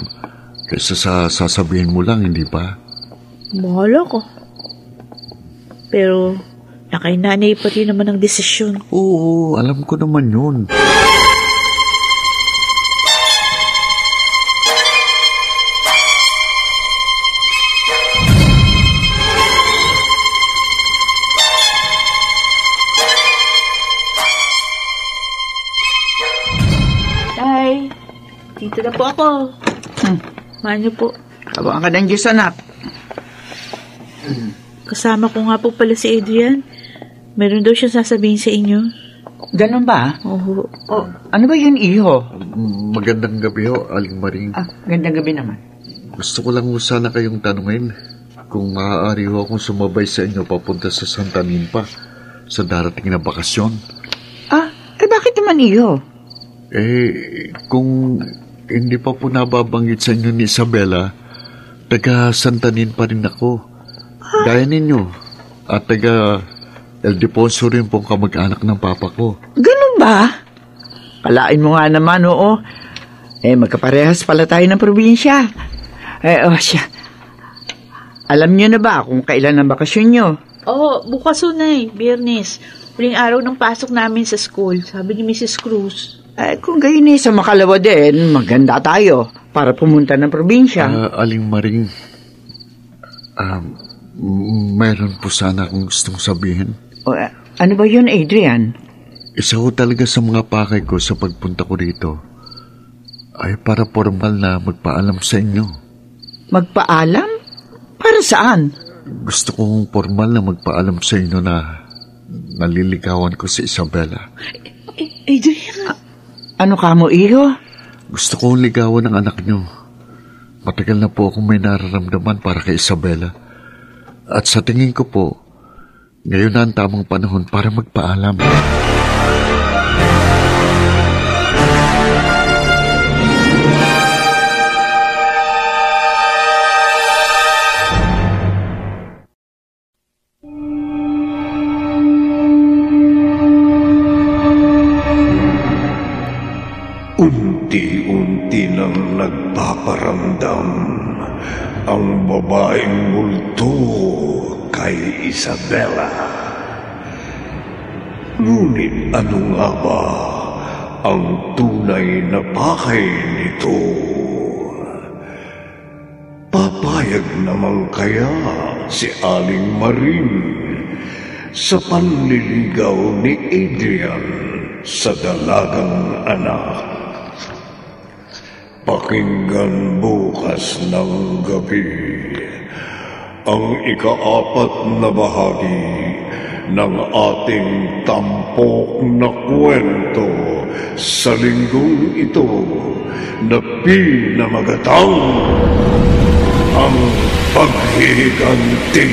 kaysa sa sasabihin mo lang, hindi ba? Bahala ko. Pero, nakay nanay pa rin naman ang desisyon. Oo, alam ko naman yun. Dito na po ako. Manyo po. Kabangan ka ng Diyos, anak. Kasama ko nga po pala si Adrian. Meron daw siya sasabihin sa inyo. Ganun ba? Oo. Oh, ano ba yun, iho? Magandang gabi ho, Aling Maring. Gandang gabi naman. Gusto ko lang sana kayong tanungin kung maaari ho akong sumabay sa inyo papunta sa Santa Ninfa sa darating na bakasyon. Bakit naman, iho? Kung hindi pa po nababanggit sa inyo ni Isabela, taga Santanin pa rin ako. Gaya ninyo. At taga El Deponso rin pong kamag-anak ng papa ko. Ganun ba? Kalain mo nga naman, oo. Magkaparehas pala tayo ng probinsya. Siya. Alam niyo na ba kung kailan ang bakasyon niyo? Oo, bukas unay, Biyernes. Huling araw ng pasok namin sa school, sabi ni Mrs. Cruz. Kung gayon sa makalawa din, maganda tayo para pumunta ng probinsya. Aling Maring, mayroon po sana akong gustong sabihin. Ano ba yun, Adrian? Isa ko talaga sa mga pakay ko sa pagpunta ko rito ay para formal na magpaalam sa inyo. Magpaalam? Para saan? Gusto kong formal na magpaalam sa inyo na naliligawan ko si Isabela. Adrian? Ano ka mo, iho? Gusto kong ligawan ng anak nyo. Matagal na po akong may nararamdaman para kay Isabela. At sa tingin ko po, ngayon na ang tamang panahon para magpaalam. Unti-unti nang nagpaparamdam ang babaeng multo kay Isabela. Ngunit ano nga ba ang tunay na pakay nito? Papayag naman kaya si Aling Maring sa panliligaw ni Adrian sa dalagang anak? Pakinggan bukas ng gabi ang ika-4 na bahagi ng ating tampok na kwento sa linggong ito na pinamagatang ang paghihiganti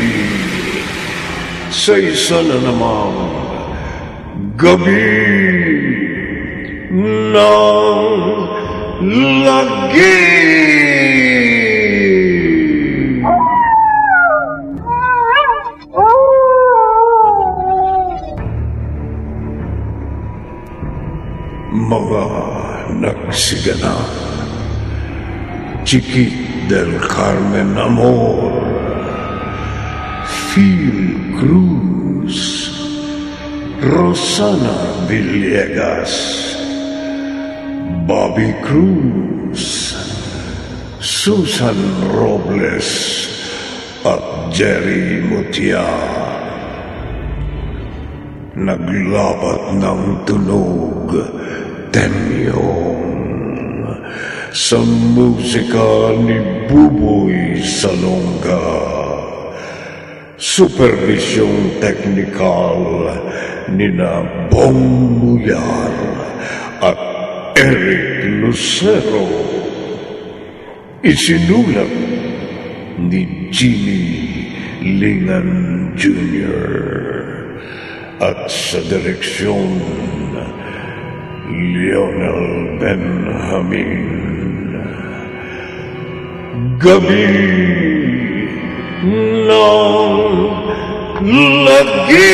sa isa na namang gabi ng lagi. Mga nagsiganap, Chiquit del Carmen Amor, Phil Cruz, Rosana Villegas, Bobby Cruz, Susan Robles, at Jerry Mutia. Naglabat ng tunog, Temyong, sa musika ni Buboy Salonga. Supervisyong teknikal ni na Bong Muyar at Eric Lucero. Isinulat ni Jimmy Lingan Jr. at sa direksyon Lionel Benjamin. Gabi ng Lagi!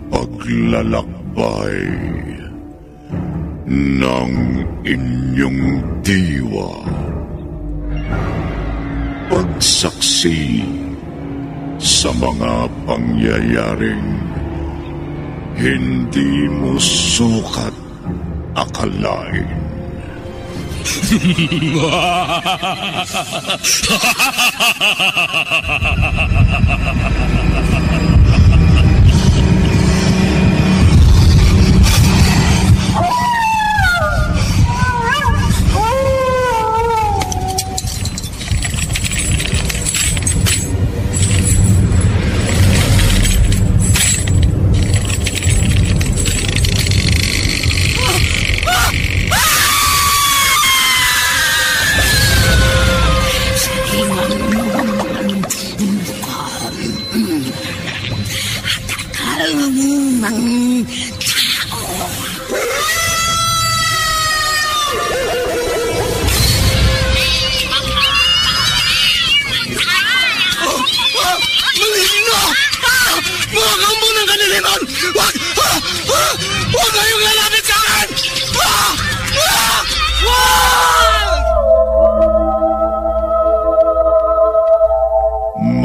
Paglalakbay ng inyong diwa. Pagsaksi sa mga pangyayaring hindi mo sukat akalain.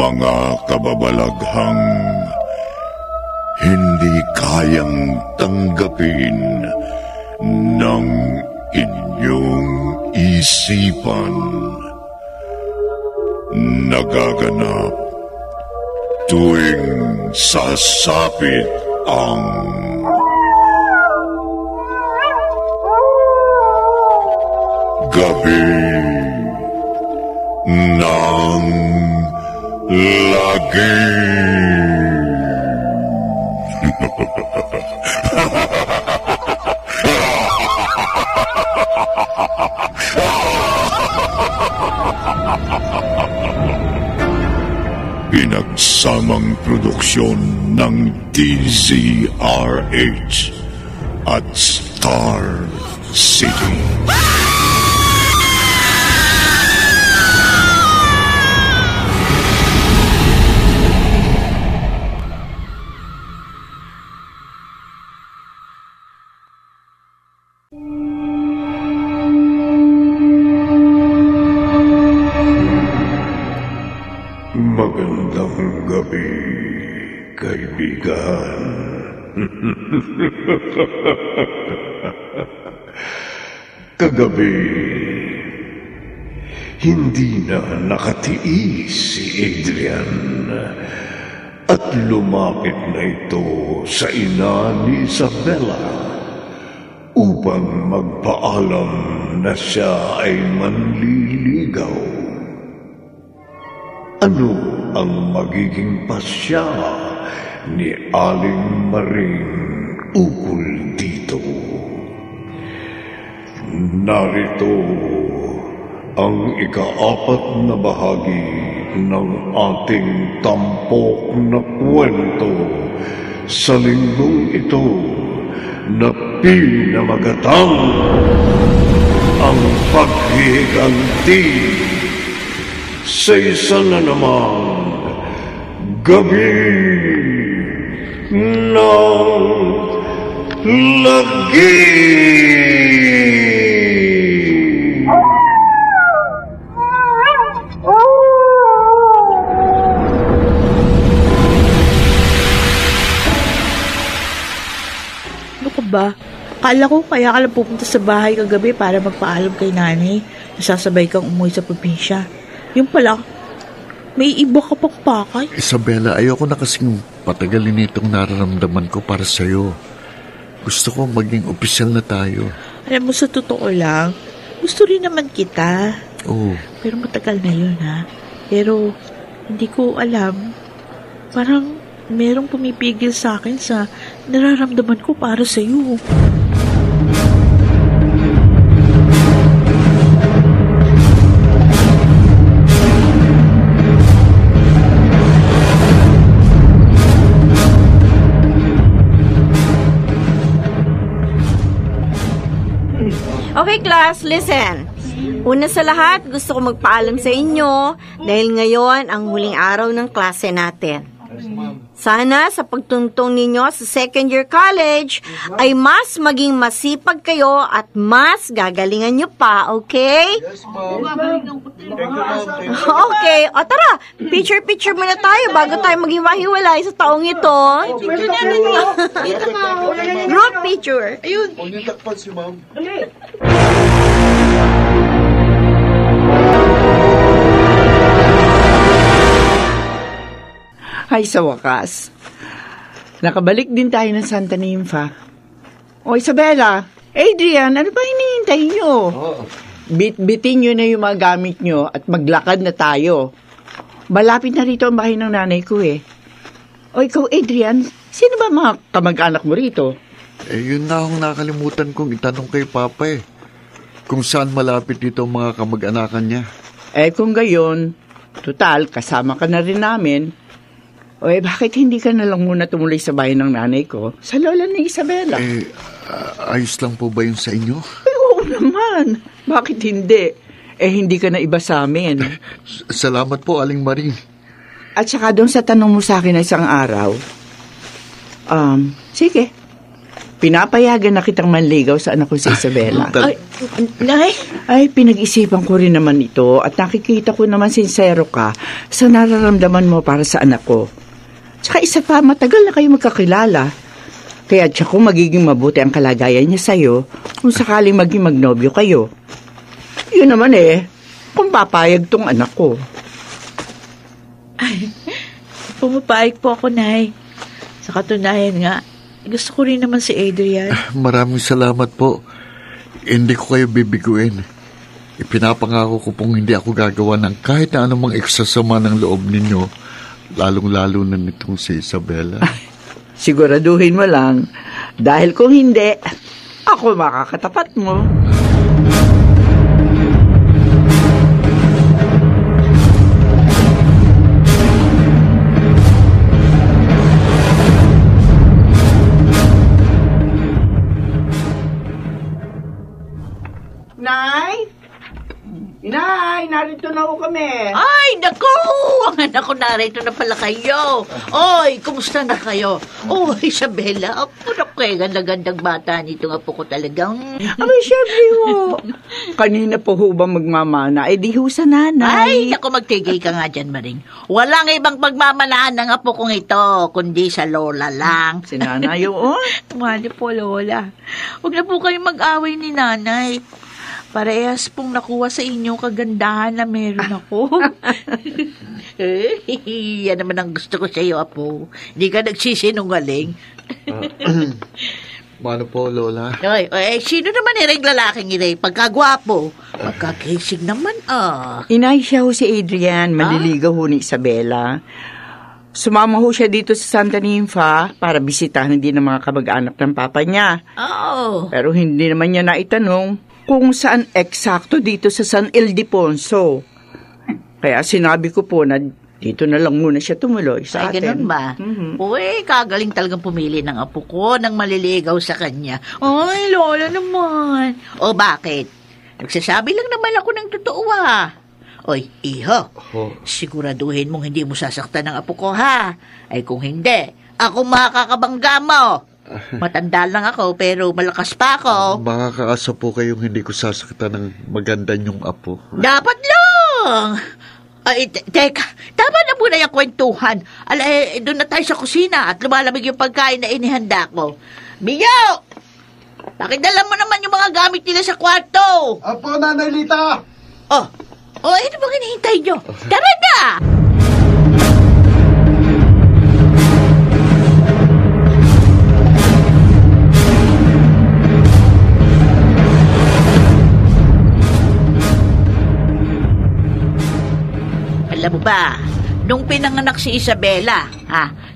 Mga kababalaghang hindi kayang tanggapin ng inyong isipan. Nagaganap tuwing sasapit ang gabi ng Lagi. Pinagsamang produksyon ng DZRH at Star City. Magandang gabi, kaibigan. Kagabi, hindi na nakatiis si Adrian at lumapit na ito sa ina ni Isabella upang magpaalam na siya ay manliligaw. Ano ang magiging pasya ni Aling Maring ukol dito? Narito ang ika-4 na bahagi ng ating tampok na kwento sa linggong ito na pinamagatang ang paghihiganti sa isa na namang gabi ng lagi. Ano ka ba? Kala ko kaya ka lang pupunta sa bahay kagabi para magpaalam kay nanay. Nasasabay kang umuwi sa probinsya. Yung pala, may iba ka pang pakay. Isabela, ayoko na kasing patagalin itong nararamdaman ko para sa'yo. Gusto ko maging opisyal na tayo. Alam mo, sa totoo lang, gusto rin naman kita. Oo. Pero matagal na yun, ha? Pero, hindi ko alam. Parang merong pumipigil sa akin sa nararamdaman ko para sa'yo. Okay, class, listen. Una sa lahat, gusto ko magpaalam sa inyo dahil ngayon ang huling araw ng klase natin. Sana sa pagtuntong ninyo sa second year college ay mas maging masipag kayo at mas gagalingan nyo pa, okay? Yes, ma'am. Okay, o tara, picture muna tayo bago tayo maghiwa-hiwalay sa taong ito. Group picture. Ayun. Huwag niyo takpan si ma'am. Ay, sa wakas. Nakabalik din tayo ng Santa Ninfa. O, Isabela, Adrian, ano ba hinihintay nyo? Bit-bitin nyo na yung mga gamit nyo at maglakad na tayo. Malapit na rito ang bahay ng nanay ko eh. O, ikaw, Adrian, sino ba mga kamag-anak mo rito? Yun na akong nakalimutan kong itanong kay Papa eh. Kung saan malapit dito ang mga kamag-anakan niya. Kung gayon, total, kasama ka na rin namin. O bakit hindi ka na lang muna tumuloy sa bahay ng nanay ko? Sa lola ni Isabela. Ayos lang po ba yun sa inyo? Ay, oo naman. Bakit hindi? Hindi ka na iba sa amin. Salamat po, Aling Maring. At saka doon sa tanong mo sa akin na isang araw, sige, pinapayagan na kitang manligaw sa anak ko si Isabela. Ay, Nay? Ay, pinag-isipan ko rin naman ito at nakikita ko naman sincero ka sa nararamdaman mo para sa anak ko. Tsaka isa pa, matagal na kayo magkakilala. Kaya tsaka magiging mabuti ang kalagayan niya sa'yo kung sakaling maging magnobyo kayo. Yun naman kung papayag tong anak ko. Ay, pumapayag po ako, Nay. Sa katunayan nga, gusto ko rin naman si Adrian. Maraming salamat po. Hindi ko kayo bibiguin. Ipinapangako ko pong hindi ako gagawa ng kahit na anumang eksasama ng loob ninyo, lalong-lalo na nitong si Isabela. Siguraduhin mo lang, dahil kung hindi, ako makakatapat mo. Inay, narito na ako kami. Ay, naku! Ang anak ko, narito na pala kayo. Oy, kumusta na kayo? Oh, Isabela, ako na kayo, gandang bata nito nga po ko talagang... Abay, syempre ho. Kanina po ho ba magmamana? Di ho sa nanay. Ay, naku, magtigay ka nga dyan, Maring. Walang ibang pagmamanahan ng apo kong ito, kundi sa lola lang. Si nanay yun? Mali po, Lola. Huwag na po kayong mag-away ni nanay. Parehas pong nakuha sa inyo kagandahan na meron ako. Yan naman ang gusto ko sa iyo, Apo. Hindi ka nagsisinungaling. Mano po, Lola? Oy, sino naman yung lalaking ire? Pagkagwapo. Pagkakisig naman, Inay siya ho si Adrian, maliligaw ho ni Isabela. Sumama ho siya dito sa Santa Ninfa para bisitahan din ng mga kamag-anak ng papa niya. Oh. Pero hindi naman niya naitanong kung saan eksakto dito sa San Ildefonso. Kaya sinabi ko po na dito na lang muna siya tumuloy sa Ay, atin. ganun ba? Uy, kagaling talagang pumili ng apo ko nang maliligaw sa kanya. Ay, Lola naman. O bakit? Nagsasabi lang naman ako ng totoo Oy, iho, siguraduhin mong hindi mo sasaktan ng apo ko, ha? Ay kung hindi, ako makakabangga mo. Matanda lang ako, pero malakas pa ako. Makakaasa po kayong hindi ko sasaktan ng maganda niyong apo. Dapat lang! Ay, teka, tama na muna yung kwentuhan. Doon na tayo sa kusina at lumalamig yung pagkain na inihanda ko. Biyo! Pakidala mo naman yung mga gamit nila sa kwarto. Apo, Nanay Lita! Oh, ano bang hinihintay nyo? Tara na! Alam mo ba, nung pinanganak si Isabela,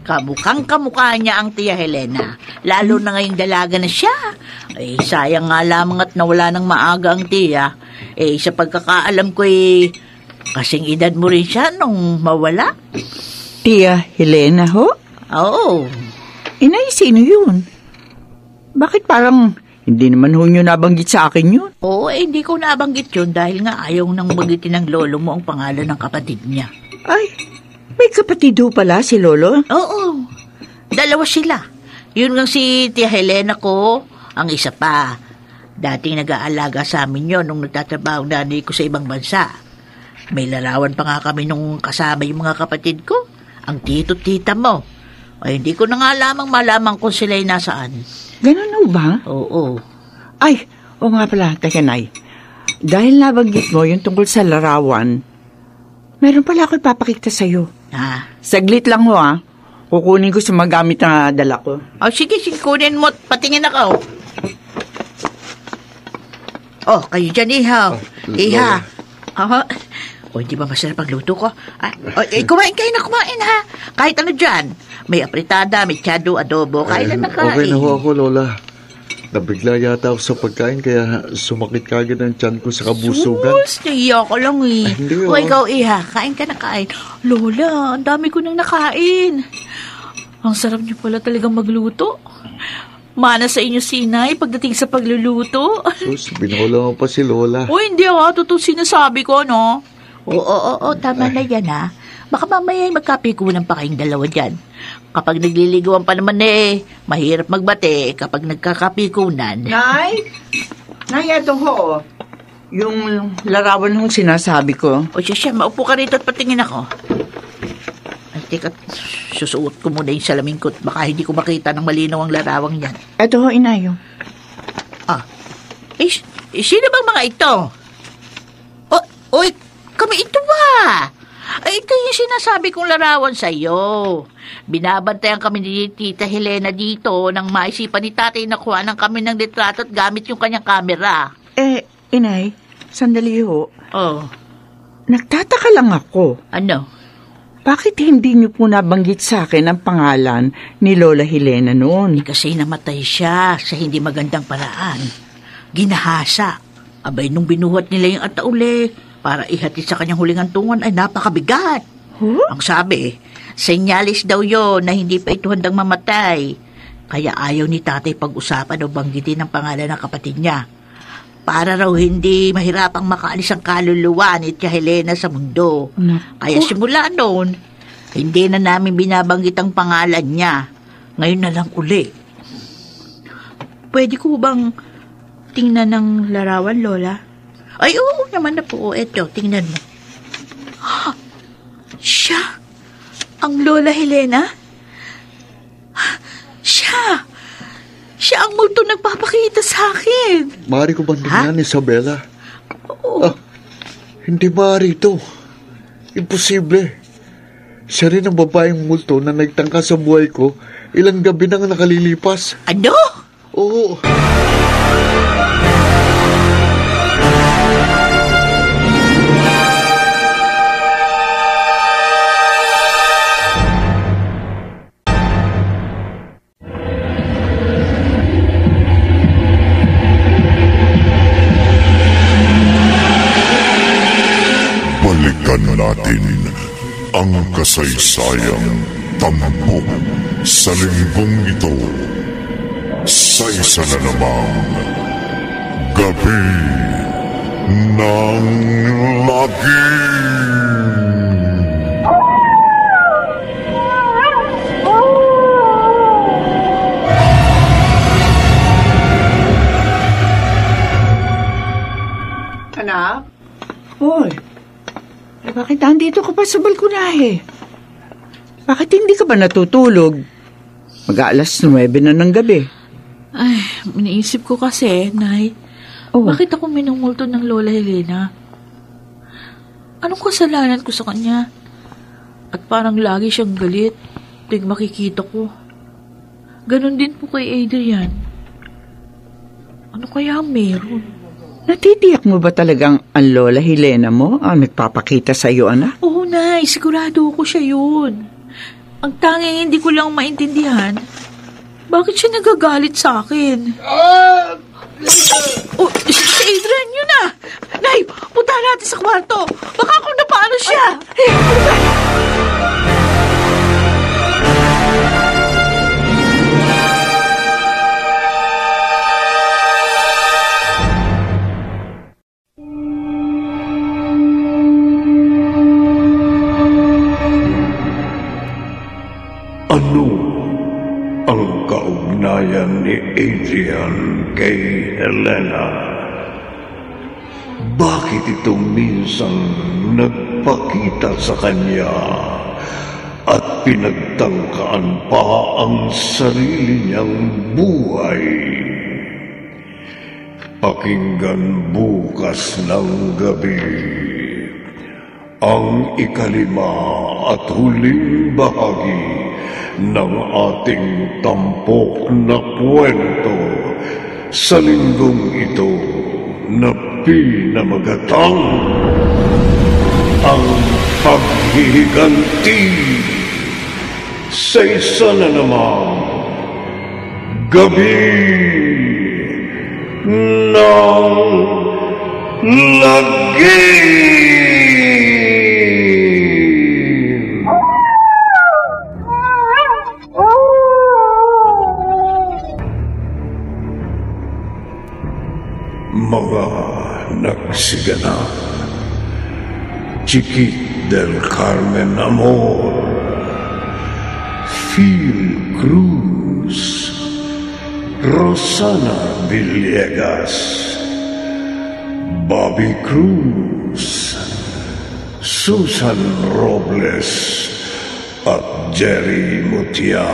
kamukhang kamukha niya ang Tia Helena. Lalo na ngayong dalaga na siya. Ay, sayang nga lamang at nawala ng maaga ang Tia. Sa pagkakaalam ko kasing edad mo rin siya nung mawala. Tia Helena ho? Oo. Inay, sino yun? Bakit parang hindi naman ho nyo nabanggit sa akin yun? Oo, hindi ko nabanggit yun dahil nga ayaw nang bagitin ng lolo mo ang pangalan ng kapatid niya. Ay, may kapatid ho pala si Lolo? Oo, dalawa sila. Yun nga si Tia Helena ko, ang isa pa. Dating nag-aalaga sa amin yun nung nagtatrabaho nanay ko sa ibang bansa. May larawan pa nga kami nung kasama yung mga kapatid ko, ang tito-tita mo. Ay, hindi ko na nga lamang malaman kung sila'y nasaan. Ganun ho ba? Oo. Ay, o nga pala, teka Nay. Dahil nabanggit mo yung tungkol sa larawan, meron pala ako ipapakita sa'yo. Saglit lang ho Kukunin ko sa magamit na dala ko. Oh, sige, kunin mo. Patingin ako. Oh, kayo dyan, Iha. Iha. Hindi ba masarap ang luto ko? Kumain kayo na kumain, ha? Kahit ano dyan. May apritada, may tiyado, adobo. Kain na nakain. Okay na ho ako, Lola. Nabigla yata ako sa pagkain kaya sumakit kagad ang tiyan ko sa kabusugan. Naiya ko lang Hindi O ikaw, Iha, kain ka na kain. Lola, ang dami ko nang nakain. Ang sarap niyo pala talagang magluto. Mana sa inyo, Sinay, pagdating sa pagluluto. Sus, binola mo pa si Lola. Hindi totoo sinasabi ko, no? Oo, tama na yan, ha? Baka mamaya magkapikunan pa kayong dalawa dyan. Kapag nagliligawan pa naman mahirap magbate kapag nagkakapikunan. Nay, ito ho. Yung larawan hong sinasabi ko. O siya, maupo ka rito at patingin ako. Ay, teka, susuot ko muna yung salamin ko. Baka hindi ko makita ng malinaw ang larawang yan. Ito ho, Inay. Sino bang mga ito? Kami ito ba? Ito yung sinasabi kong larawan sa'yo. Binabantayan kami ni Tita Helena dito nang maisipan ni tatay na kuhanan kami ng litrato at gamit yung kanyang kamera. Inay, sandali ho. Nagtataka lang ako. Ano? Bakit hindi niyo po nabanggit sa akin ang pangalan ni Lola Helena noon? Kasi namatay siya sa hindi magandang paraan. Ginahasa. Abay, nung binuhat nila yung atauli, para ihatid sa kanyang huling hantungan ay napakabigat. Ang sabi, senyalis daw yon na hindi pa ito handang mamatay. Kaya ayaw ni tatay pag-usapan o banggitin ang pangalan ng kapatid niya. Para raw hindi mahirapang makaalis ang kaluluwa ni Tia Helena sa mundo. Kaya simula noon, hindi na namin binabanggit ang pangalan niya. Ngayon na lang uli. Pwede ko bang tingnan ng larawan, Lola? Ay, oo naman na po. Eto, tingnan mo. Siya? Ang Lola Helena? Siya ang multo nagpapakita sa akin. Maaari ko bang tingnan, Isabela? Oo. Hindi maaari ito. Imposible. Siya rin ang babaeng multo na nagtangka sa buhay ko ilang gabi nang nakalilipas. Ano? Oo. natin ang kasaysayang tampok sa linggong ito sa isa na namang Gabi ng Lagim. Anak? Hoy, bakit nandito ka pa sa balkonahe? Bakit hindi ka ba natutulog? Mag-aalas 9 na ng gabi. Ay, iniisip ko kasi, Nay, bakit ako minumulto ng Lola Helena? Anong kasalanan ko sa kanya? At parang lagi siyang galit tuwing makikita ko. Ganon din po kay Adrian. Ano kaya meron? Natitiyak mo ba talagang ang Lola Helena mo ang nagpapakita sa iyo, anak? Oo, Nay. Sigurado ko siya yun. Ang tanging hindi ko lang maintindihan, bakit siya nagagalit sa akin? Oh, si Adrian, yun na! Nay, punta natin sa kwarto. Baka kung napaano siya. Ano ang kaugnayan ni Adrian kay Helena? Bakit ito minsan nagpakita sa kanya at pinagtangkaan pa ang sarili niyang buhay? Pakinggan bukas ng gabi ang 5 at huling bahagi ng ating tampok na kwento sa linggong ito na pinamagatang ang paghihiganti sa isa na namang Gabi ng Lagim. Mga nagsiganap, Chiquit del Carmen Amor, Phil Cruz, Rosana Villegas, Bobby Cruz, Susan Robles at Jerry Mutia.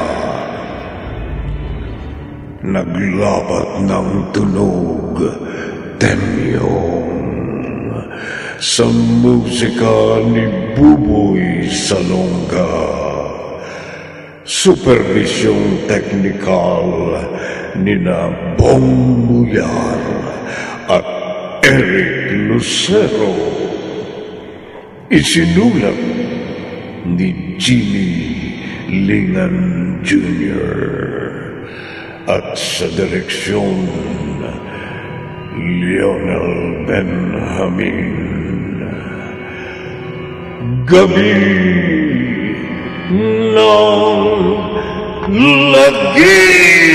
Naglabat ng tunog Temyong sa musika ni Buboy Salonga. Supervisyong teknikal ni na Bong Muyar at Eric Lucero. Isinulat ni Jimmy Lingan Jr. at sa direksyon Lionel Benjamin. Gabi ng Lagim.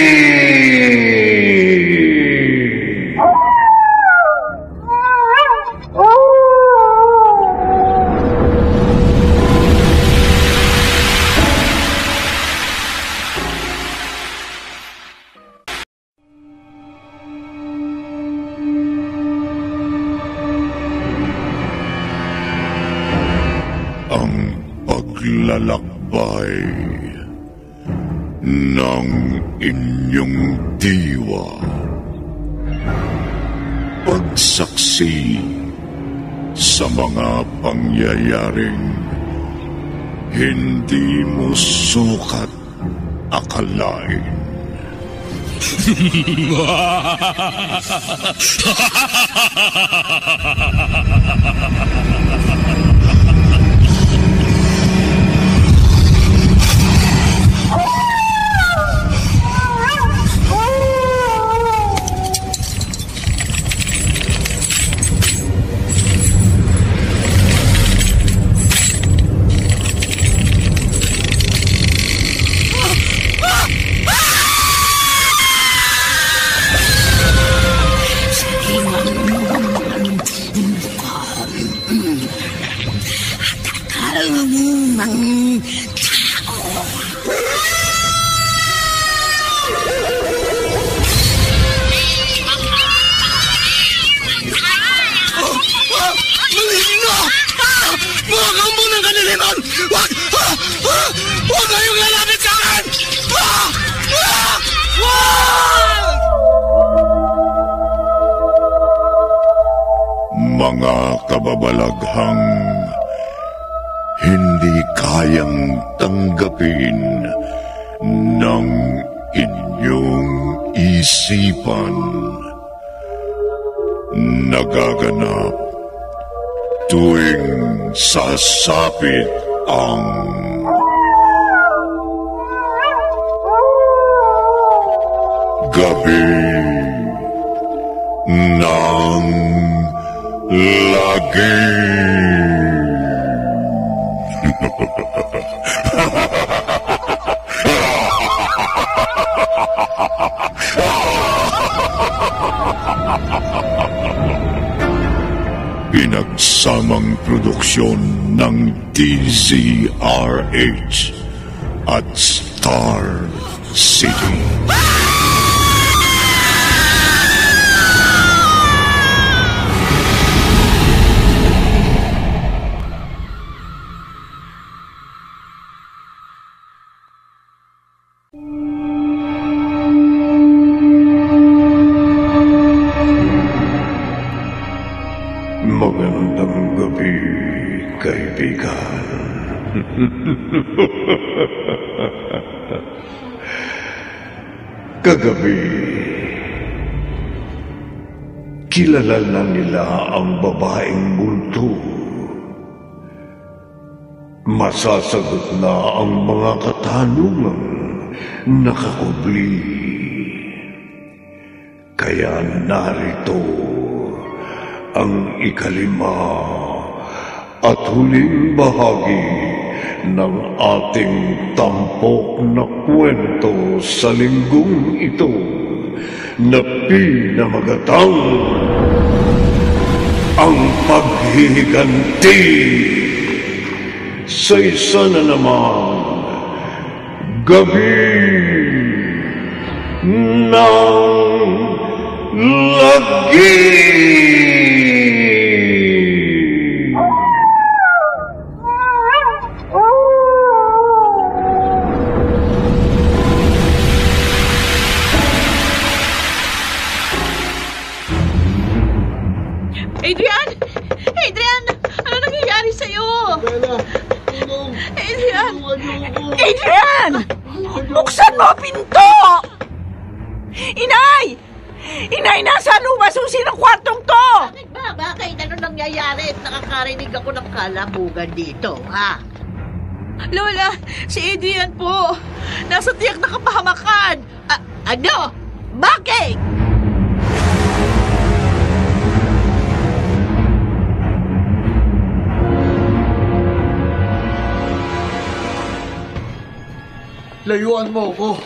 Paglalakbay ng inyong diwa. Pagsaksi sa mga pangyayaring hindi mo sukat akalain. Maligno! Mga kampo ng kaniliman! Huwag kayong lalapit sa akin! Mga kababalaghang hindi kayang tanggapin ng inyong isipan. Nagaganap tuwing sasapit ang gabi ng lagi. Pinagsamang produksyon ng DZRH at Star City. Magandang gabi, kaibigan. Kagabi, kilala na nila ang babaeng multo. Masasagot na ang mga katanungang nakakubli. Kaya narito ang ikalima at huling bahagi ng ating tampok na kwento sa linggong ito na pinamagatang ang paghihiganti sa isa na naman gabi ng lagi. Adrian! Adrian! Ano nangyayari sa'yo? Adrian! Adrian! Buksan mo ang pinto! Inay! Inay, nasa lumasusi ng kwartong to! Bakit ba? Bakit? Ano nangyayari? Nakakarinig ako ng kalabugan dito, ha? Lola, si Adrian po. Nasa tiyak na kapahamakan. Ano? Bakit? Layuan mo ako.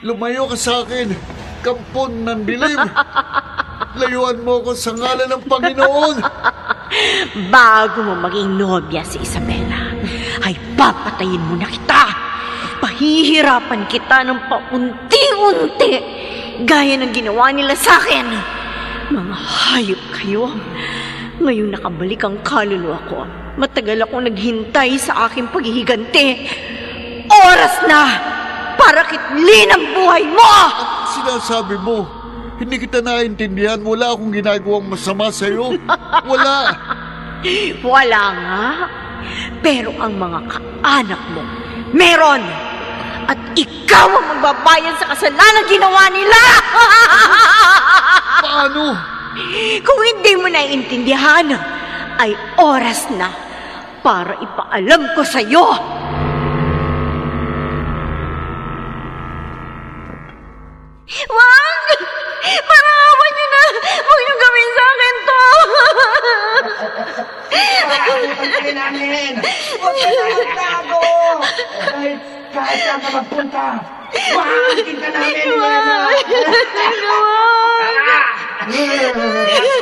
Lumayo ka sa akin. Kampon ng dilim. Layuan mo ako sa ngalan ng Panginoon. Bago mo maging nobya si Isabela, ay papatayin mo na kita. Pahihirapan kita ng paunti-unti, gaya ng ginawa nila sa akin. Mga hayop kayo. Ngayong nakabalik ang kaluluwa ko, matagal akong naghintay sa aking paghihiganti. Oras na para kitlin ang buhay mo! Sinasabi mo, hindi kita naintindihan. Wala akong ginagawang masama sa'yo. Wala. Wala nga. Pero ang mga kaanak mo, meron. At ikaw ang magbabayad sa kasalanan ginawa nila. Paano? Kung hindi mo naiintindihan, ay oras na para ipaalam ko sa'yo. Wag! Parawan niyo na! Huwag niyo gawin sa akin to! Pagkakalin namin! Huwag ka na magtago! Kahit saan ka magpunta, wahangin ka namin! Wag!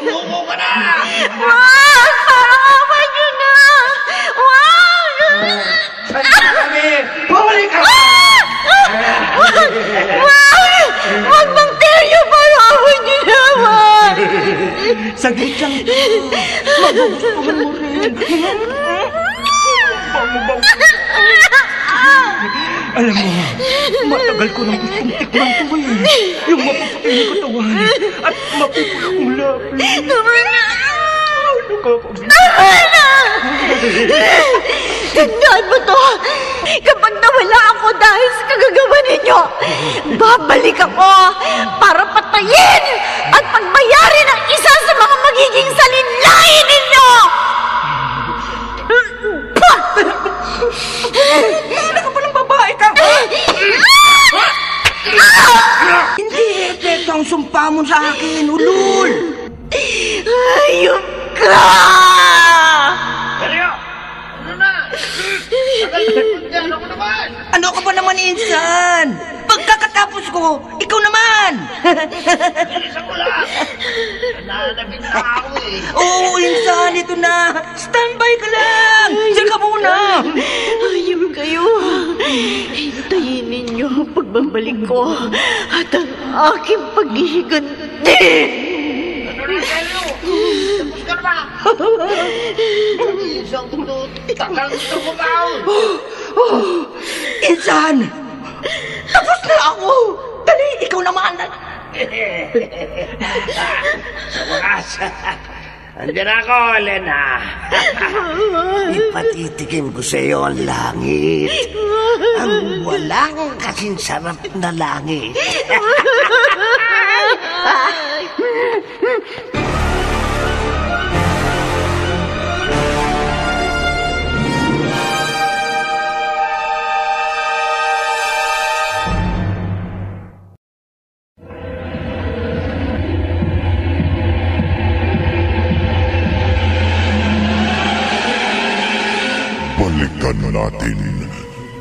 Sumuko ka na! Wag! Parawan niyo na! Wag! Bumalik ka! Wag bang Teryo, parawan niyo naman! Saglit lang ito. Magugustuhan mo rin. Bango-bango. Alam mo, matagal ko nang gustong tikman ito yung mapuputi ng katawan at mapupulang ulapin. Tama na! Tandaan mo to! Kapag nawala ako dahil sa kagagawa ninyo, babalik ako para patayin at pagbayarin ang isa sa mga magiging salinlain ninyo! Ano ka palang babae ka? Hindi, ito ang sumpa mo sa akin, ulul! Ayop ka! Teryo! Ano na? Tagal ako naman! Ano ka ba naman, Insan? Pagkakatapos ko, ikaw naman! Isa ko lang! Nananabit na ako Oo, Insan, ito na! Standby ka lang! Diyan ka muna! Ayop kayo! Hintayin ninyo ang pagbabalik ko at ang aking paghihiganti! Tapos ka na ba? Isang tutut, takang gusto ko ba? Insan! Tapos na ako! Dali, ikaw naman! Sa wakas, andyan ako, Elena. Ipatitikim ko sa iyo ang langit. Ang walang kasing sarap na langit. Balikan natin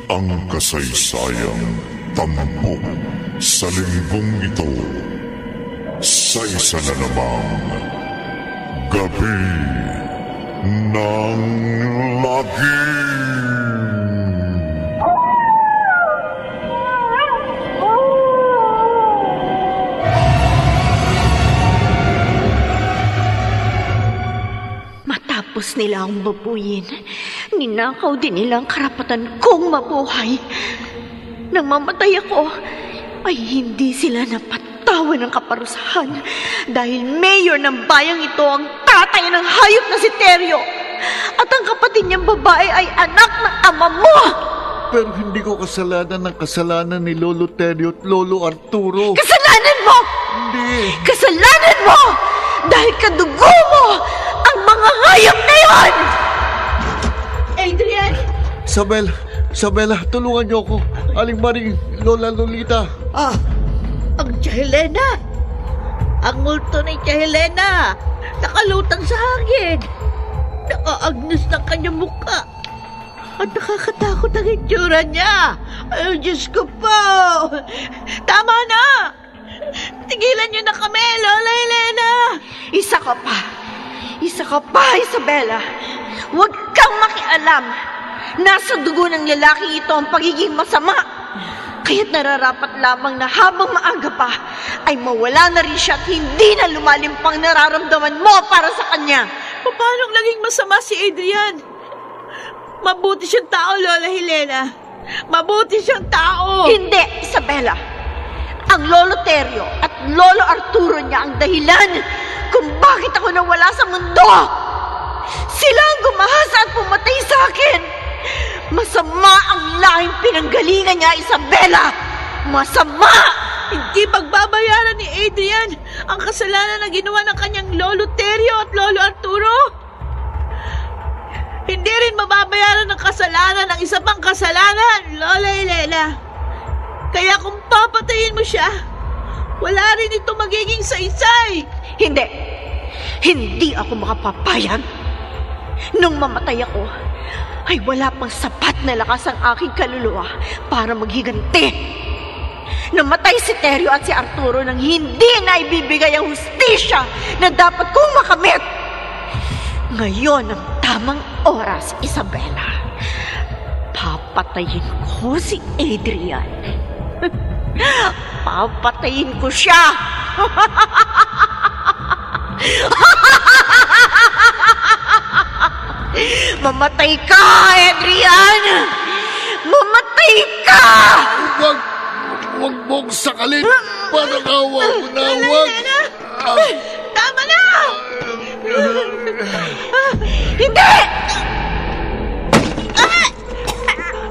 ang kasaysayang tampok sa linggong ito sa isa na namang Gabi ng Lagim. Matapos nila ang babuyin, ninakaw din nila ang karapatan kong mabuhay. Nang mamatay ako, ay hindi sila napatawan ng kaparusahan dahil mayor ng bayang ito ang tatay ng hayop na si Teryo at ang kapatid niyang babae ay anak ng ama mo. Pero hindi ko kasalanan ng kasalanan ni Lolo Teryo at Lolo Arturo. Kasalanan mo! Hindi! Kasalanan mo! Dahil kadugo mo ang mga hayop na yon! Adrian! Isabela, tulungan niyo ako. Aling Maring, Lola Lolita. Ang Tia Helena! Ang multo ni Tia Helena! Nakalutang sa hangin! Nakaagnos ng kanyang mukha! At nakakatakot ang itsura niya! Ay, Diyos ko po! Tama na! Tigilan niyo na kami, Lola Helena! Isa ka pa, Isabela. Huwag kang makialam. Nasa dugo ng lalaki ito ang pagiging masama. Kaya't nararapat lamang na habang maaga pa, ay mawala na rin siya at hindi na lumalim pang nararamdaman mo para sa kanya. Paano naging masama si Adrian? Mabuti siyang tao, Lola Helena. Mabuti siyang tao. Hindi, Isabela. Ang Lolo Teryo at Lolo Arturo niya ang dahilan kung bakit ako nawala sa mundo. Sila ang gumahasa at pumatay sa akin. Masama ang lahing pinanggalingan niya, Isabela. Masama! Hindi pagbabayaran ni Adrian ang kasalanan na ginawa ng kanyang Lolo Teryo at Lolo Arturo. Hindi rin mababayaran ang kasalanan ng isa pang kasalanan, Lola Helena. Kaya kung papatayin mo siya, wala rin ito magiging saysay. Hindi ako makapapayag. Nung mamatay ako, ay wala pang sapat na lakas ang aking kaluluwa para maghiganti. Namatay si Teryo at si Arturo nang hindi na ibibigay ang hustisya na dapat kong makamit. Ngayon ang tamang oras, Isabela. papatayin ko si Adrian. Papatayin ko siya. Mamatay ka, Adrian! Mamatay ka! Huwag mong sakalin! Parang awa mo na, huwag! Tama na! Hindi!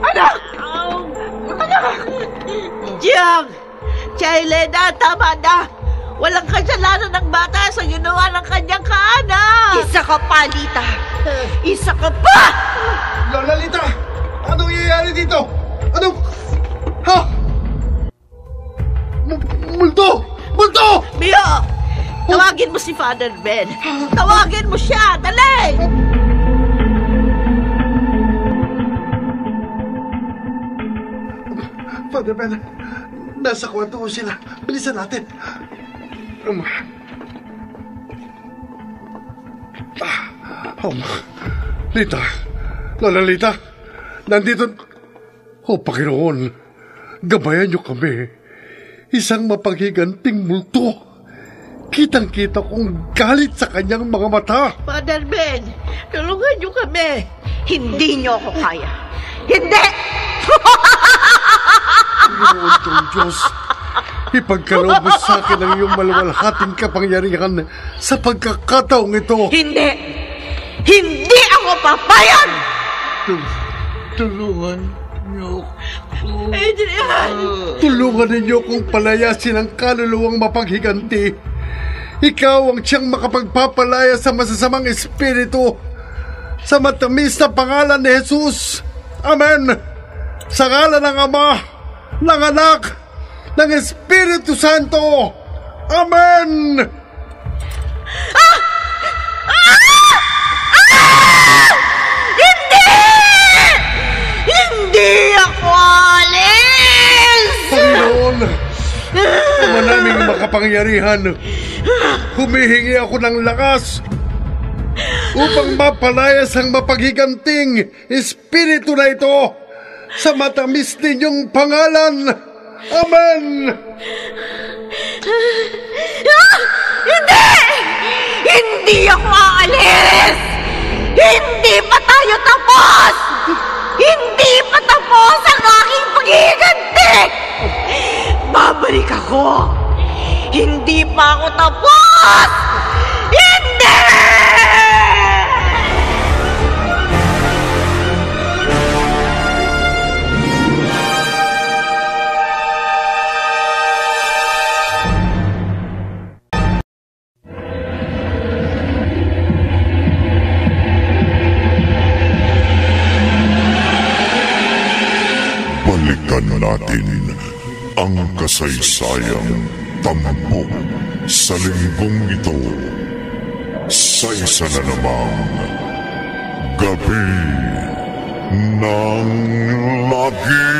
Anak! Jiang! Chailena, tama na! Walang kasalanan ng bata sa ginawa ng kanyang kaanak! Isa ka pa, Lita! Isa ka pa! Lola Lita! Anong nangyayari dito? Anong... Ha? Multo! Multo! Mio! Tawagin mo si Father Ben! Tawagin mo siya! Dali! Father Ben, nasa kwarto ko sila. Bilisan natin. Lita, Lola Lita, nandito... Oh, Panginoon, gabayan niyo kami. Isang mapaghiganting multo. Kitang-kita kong galit sa kanyang mga mata. Father Ben, tulungan niyo kami. Hindi niyo ako kaya. Hindi! Panginoon kong Diyos, ipagkaloob mo sa akin ang iyong maluwalhating kapangyarihan sa pagkakataong ito. Hindi! Hindi ako papayag! Tulungan niyo ako. Adrian! Tulungan ninyo kong palayasin ang kaluluwang mapaghiganti. Ikaw ang siyang makapagpapalaya sa masasamang espiritu. Sa matamis na pangalan ni Jesus. Amen! Sa ngalan ng Ama, ng Anak, ng Espiritu Santo. Amen! Hindi! Hindi ako alis! Panginoon, Ama naming makapangyarihan, humihingi ako ng lakas upang mapalayas ang mapaghiganting espiritu na ito sa matamis ninyong pangalan. Amen! Hindi! Hindi ako aalis! Hindi pa tayo tapos! Hindi pa tapos ang aking paghihiganti! Babalik ako! Hindi pa ako tapos! Hindi! Balikan natin ang kasaysayang tampok sa linggong ito sa isa na namang Gabi ng Lagim.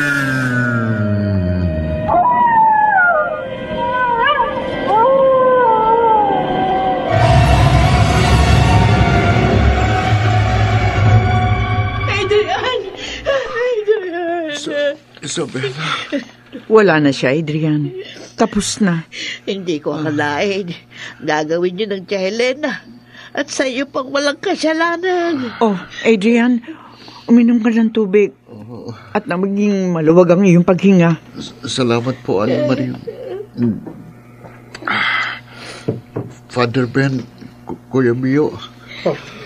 Isabela. Wala na siya, Adrian. Tapos na. Hindi ko akalain. Gagawin niyo ng Helena. At sa iyo pang walang kasalanan. Oh, Adrian, uminom ka ng tubig. At na maging maluwag ang iyong paghinga. Salamat po, Aling Marie. Father Ben, Kuya Mio,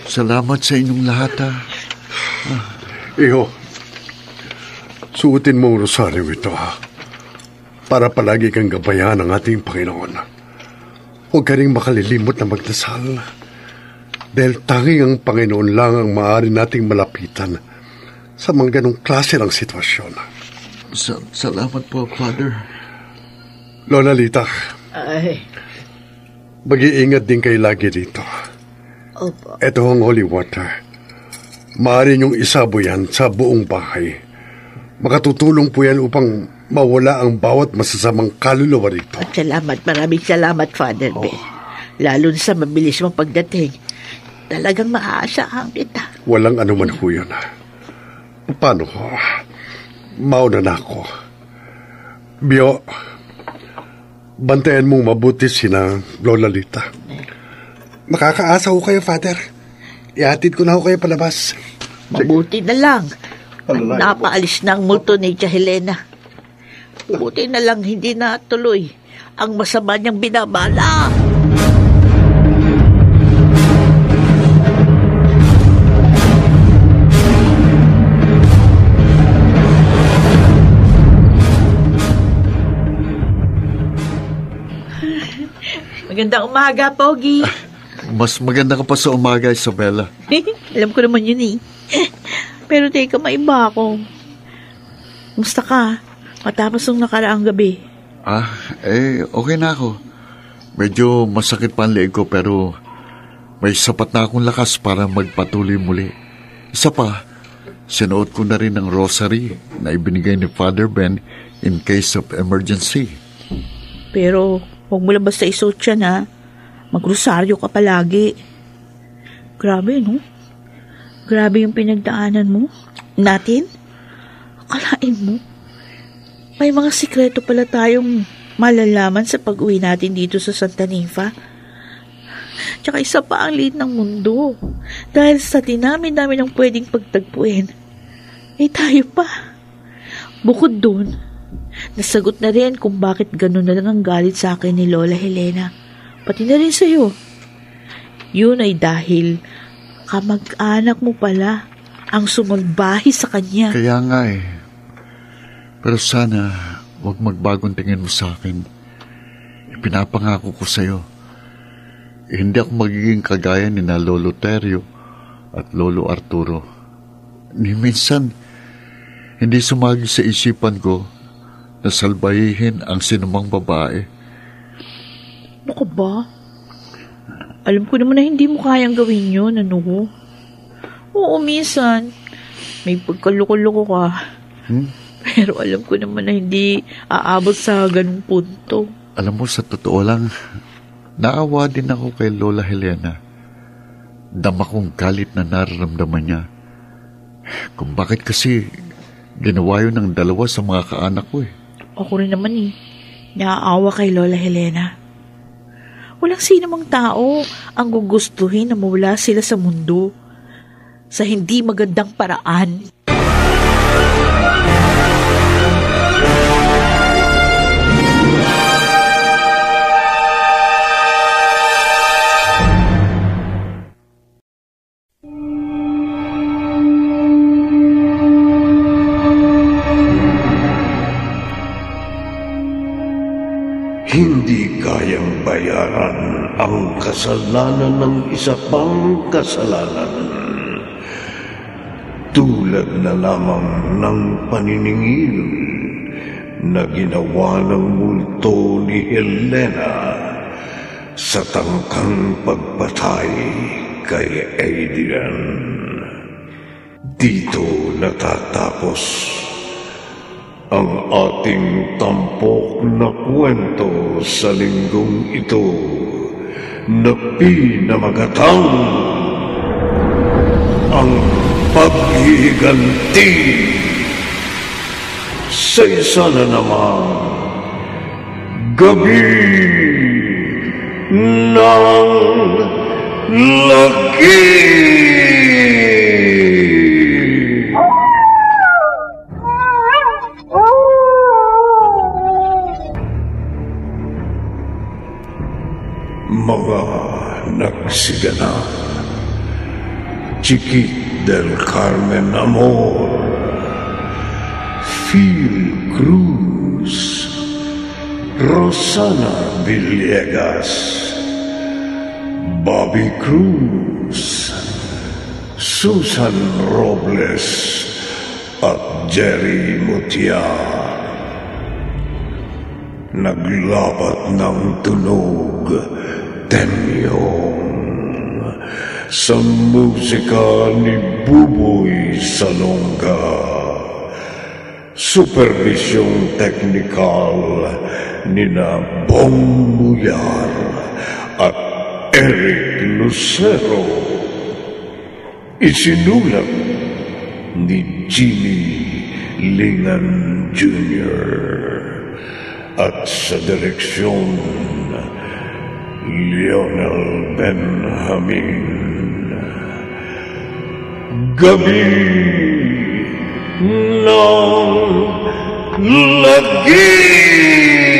salamat sa inyong lahat. Iho, suotin mo ang rosaryo ito, para palagi kang gabayan ng ating Panginoon. Huwag ka rin makalilimot na magdasal. Dahil tanging ang Panginoon lang ang maaari nating malapitan sa mga ganong klase ng sitwasyon. Salamat po, Father. Lola Lita, Ay, mag-iingat din kayo lagi dito. opo. Ito ang holy water. Maaari niyong isabo yan sa buong bahay. Makatutulong po yan upang mawala ang bawat masasamang kaluluwa rito. At salamat, maraming salamat, Father Ben. Lalo na sa mabilis mong pagdating. Talagang maaasahan kita. Walang anuman ho yun. Paano ho? Mauna na ako. Bio, bantayan mong mabuti sina Lola Lita. Makakaasa ko kayo, Father. Ihatid ko na ako kayo palabas. Mabuti na lang. Napaalis na ang multo ni Tia Helena. Buti na lang hindi natuloy ang masama niyang binabala. Magandang umaga, Pogi. Mas maganda ka pa sa umaga, Isabela. Alam ko naman yun eh. Pero teka, maiba ako. Kumusta ka? Matapos nung nakaraang gabi. Okay na ako. Medyo masakit pa ang leeg ko pero may sapat na akong lakas para magpatuloy muli. Isa pa, sinuot ko na rin ang rosary na ibinigay ni Father Ben in case of emergency. Pero huwag mo lang basta isuot yan, ha? Magrosaryo ka palagi. Grabe, no? Grabe yung pinagdaanan mo. Natin? Akalain mo? May mga sikreto pala tayong malalaman sa pag-uwi natin dito sa Santa Nifa. Tsaka isa pa ang liit ng mundo. Dahil sa dinami-dami ng pwedeng pagtagpuin, tayo pa. Bukod doon, nasagot na rin kung bakit gano'n na lang ang galit sa akin ni Lola Helena. Pati na rin sa'yo. Yun ay dahil kamag-anak mo pala ang sumulbahi sa kanya. Kaya nga eh. Pero sana huwag magbagong tingin mo sa akin. Ipinapangako ko sa'yo. Hindi ako magiging kagaya ni na Lolo Terio at Lolo Arturo. Ni minsan, hindi sumagi sa isipan ko na salbahihin ang sinumang babae. Ano ka ba? Alam ko naman na hindi mo kayang gawin yun, ano? Oo, minsan. May pagkaloko-loko ka. Pero alam ko naman na hindi aabot sa ganung punto. Alam mo, sa totoo lang, naawa din ako kay Lola Helena. Dama kong galit na nararamdaman niya. Kung bakit kasi ginawa yun ng dalawa sa mga kaanak ko eh. Ako rin naman eh. Naaawa kay Lola Helena. Walang sinamang tao ang gugustuhin na mawala sila sa mundo sa hindi magandang paraan. Hindi kayang bayaran ang kasalanan ng isa pang kasalanan. Tulad na lamang ng paniningil na ginawa ng multo ni Helena sa tangkang pagpatay kay Adrian. Dito natatapos ang ating tampok na kwento sa linggong ito na pinamagatang ang paghihiganti sa isa na namang gabi ng lagi. Mga nagsiganap, Chiquit del Carmen Amor, Phil Cruz, Rosana Villegas, Bobby Cruz, Susan Robles at Jerry Mutia. Naglapat ng tunog Temyong sa musika ni Buboy Salonga. Supervisyong teknikal ni na Bong Muyar at Eric Lucero. Isinulat ni Jimmy Lingan Jr. at sa direksyon Lionel Benjamin. Gabi ng Lagi!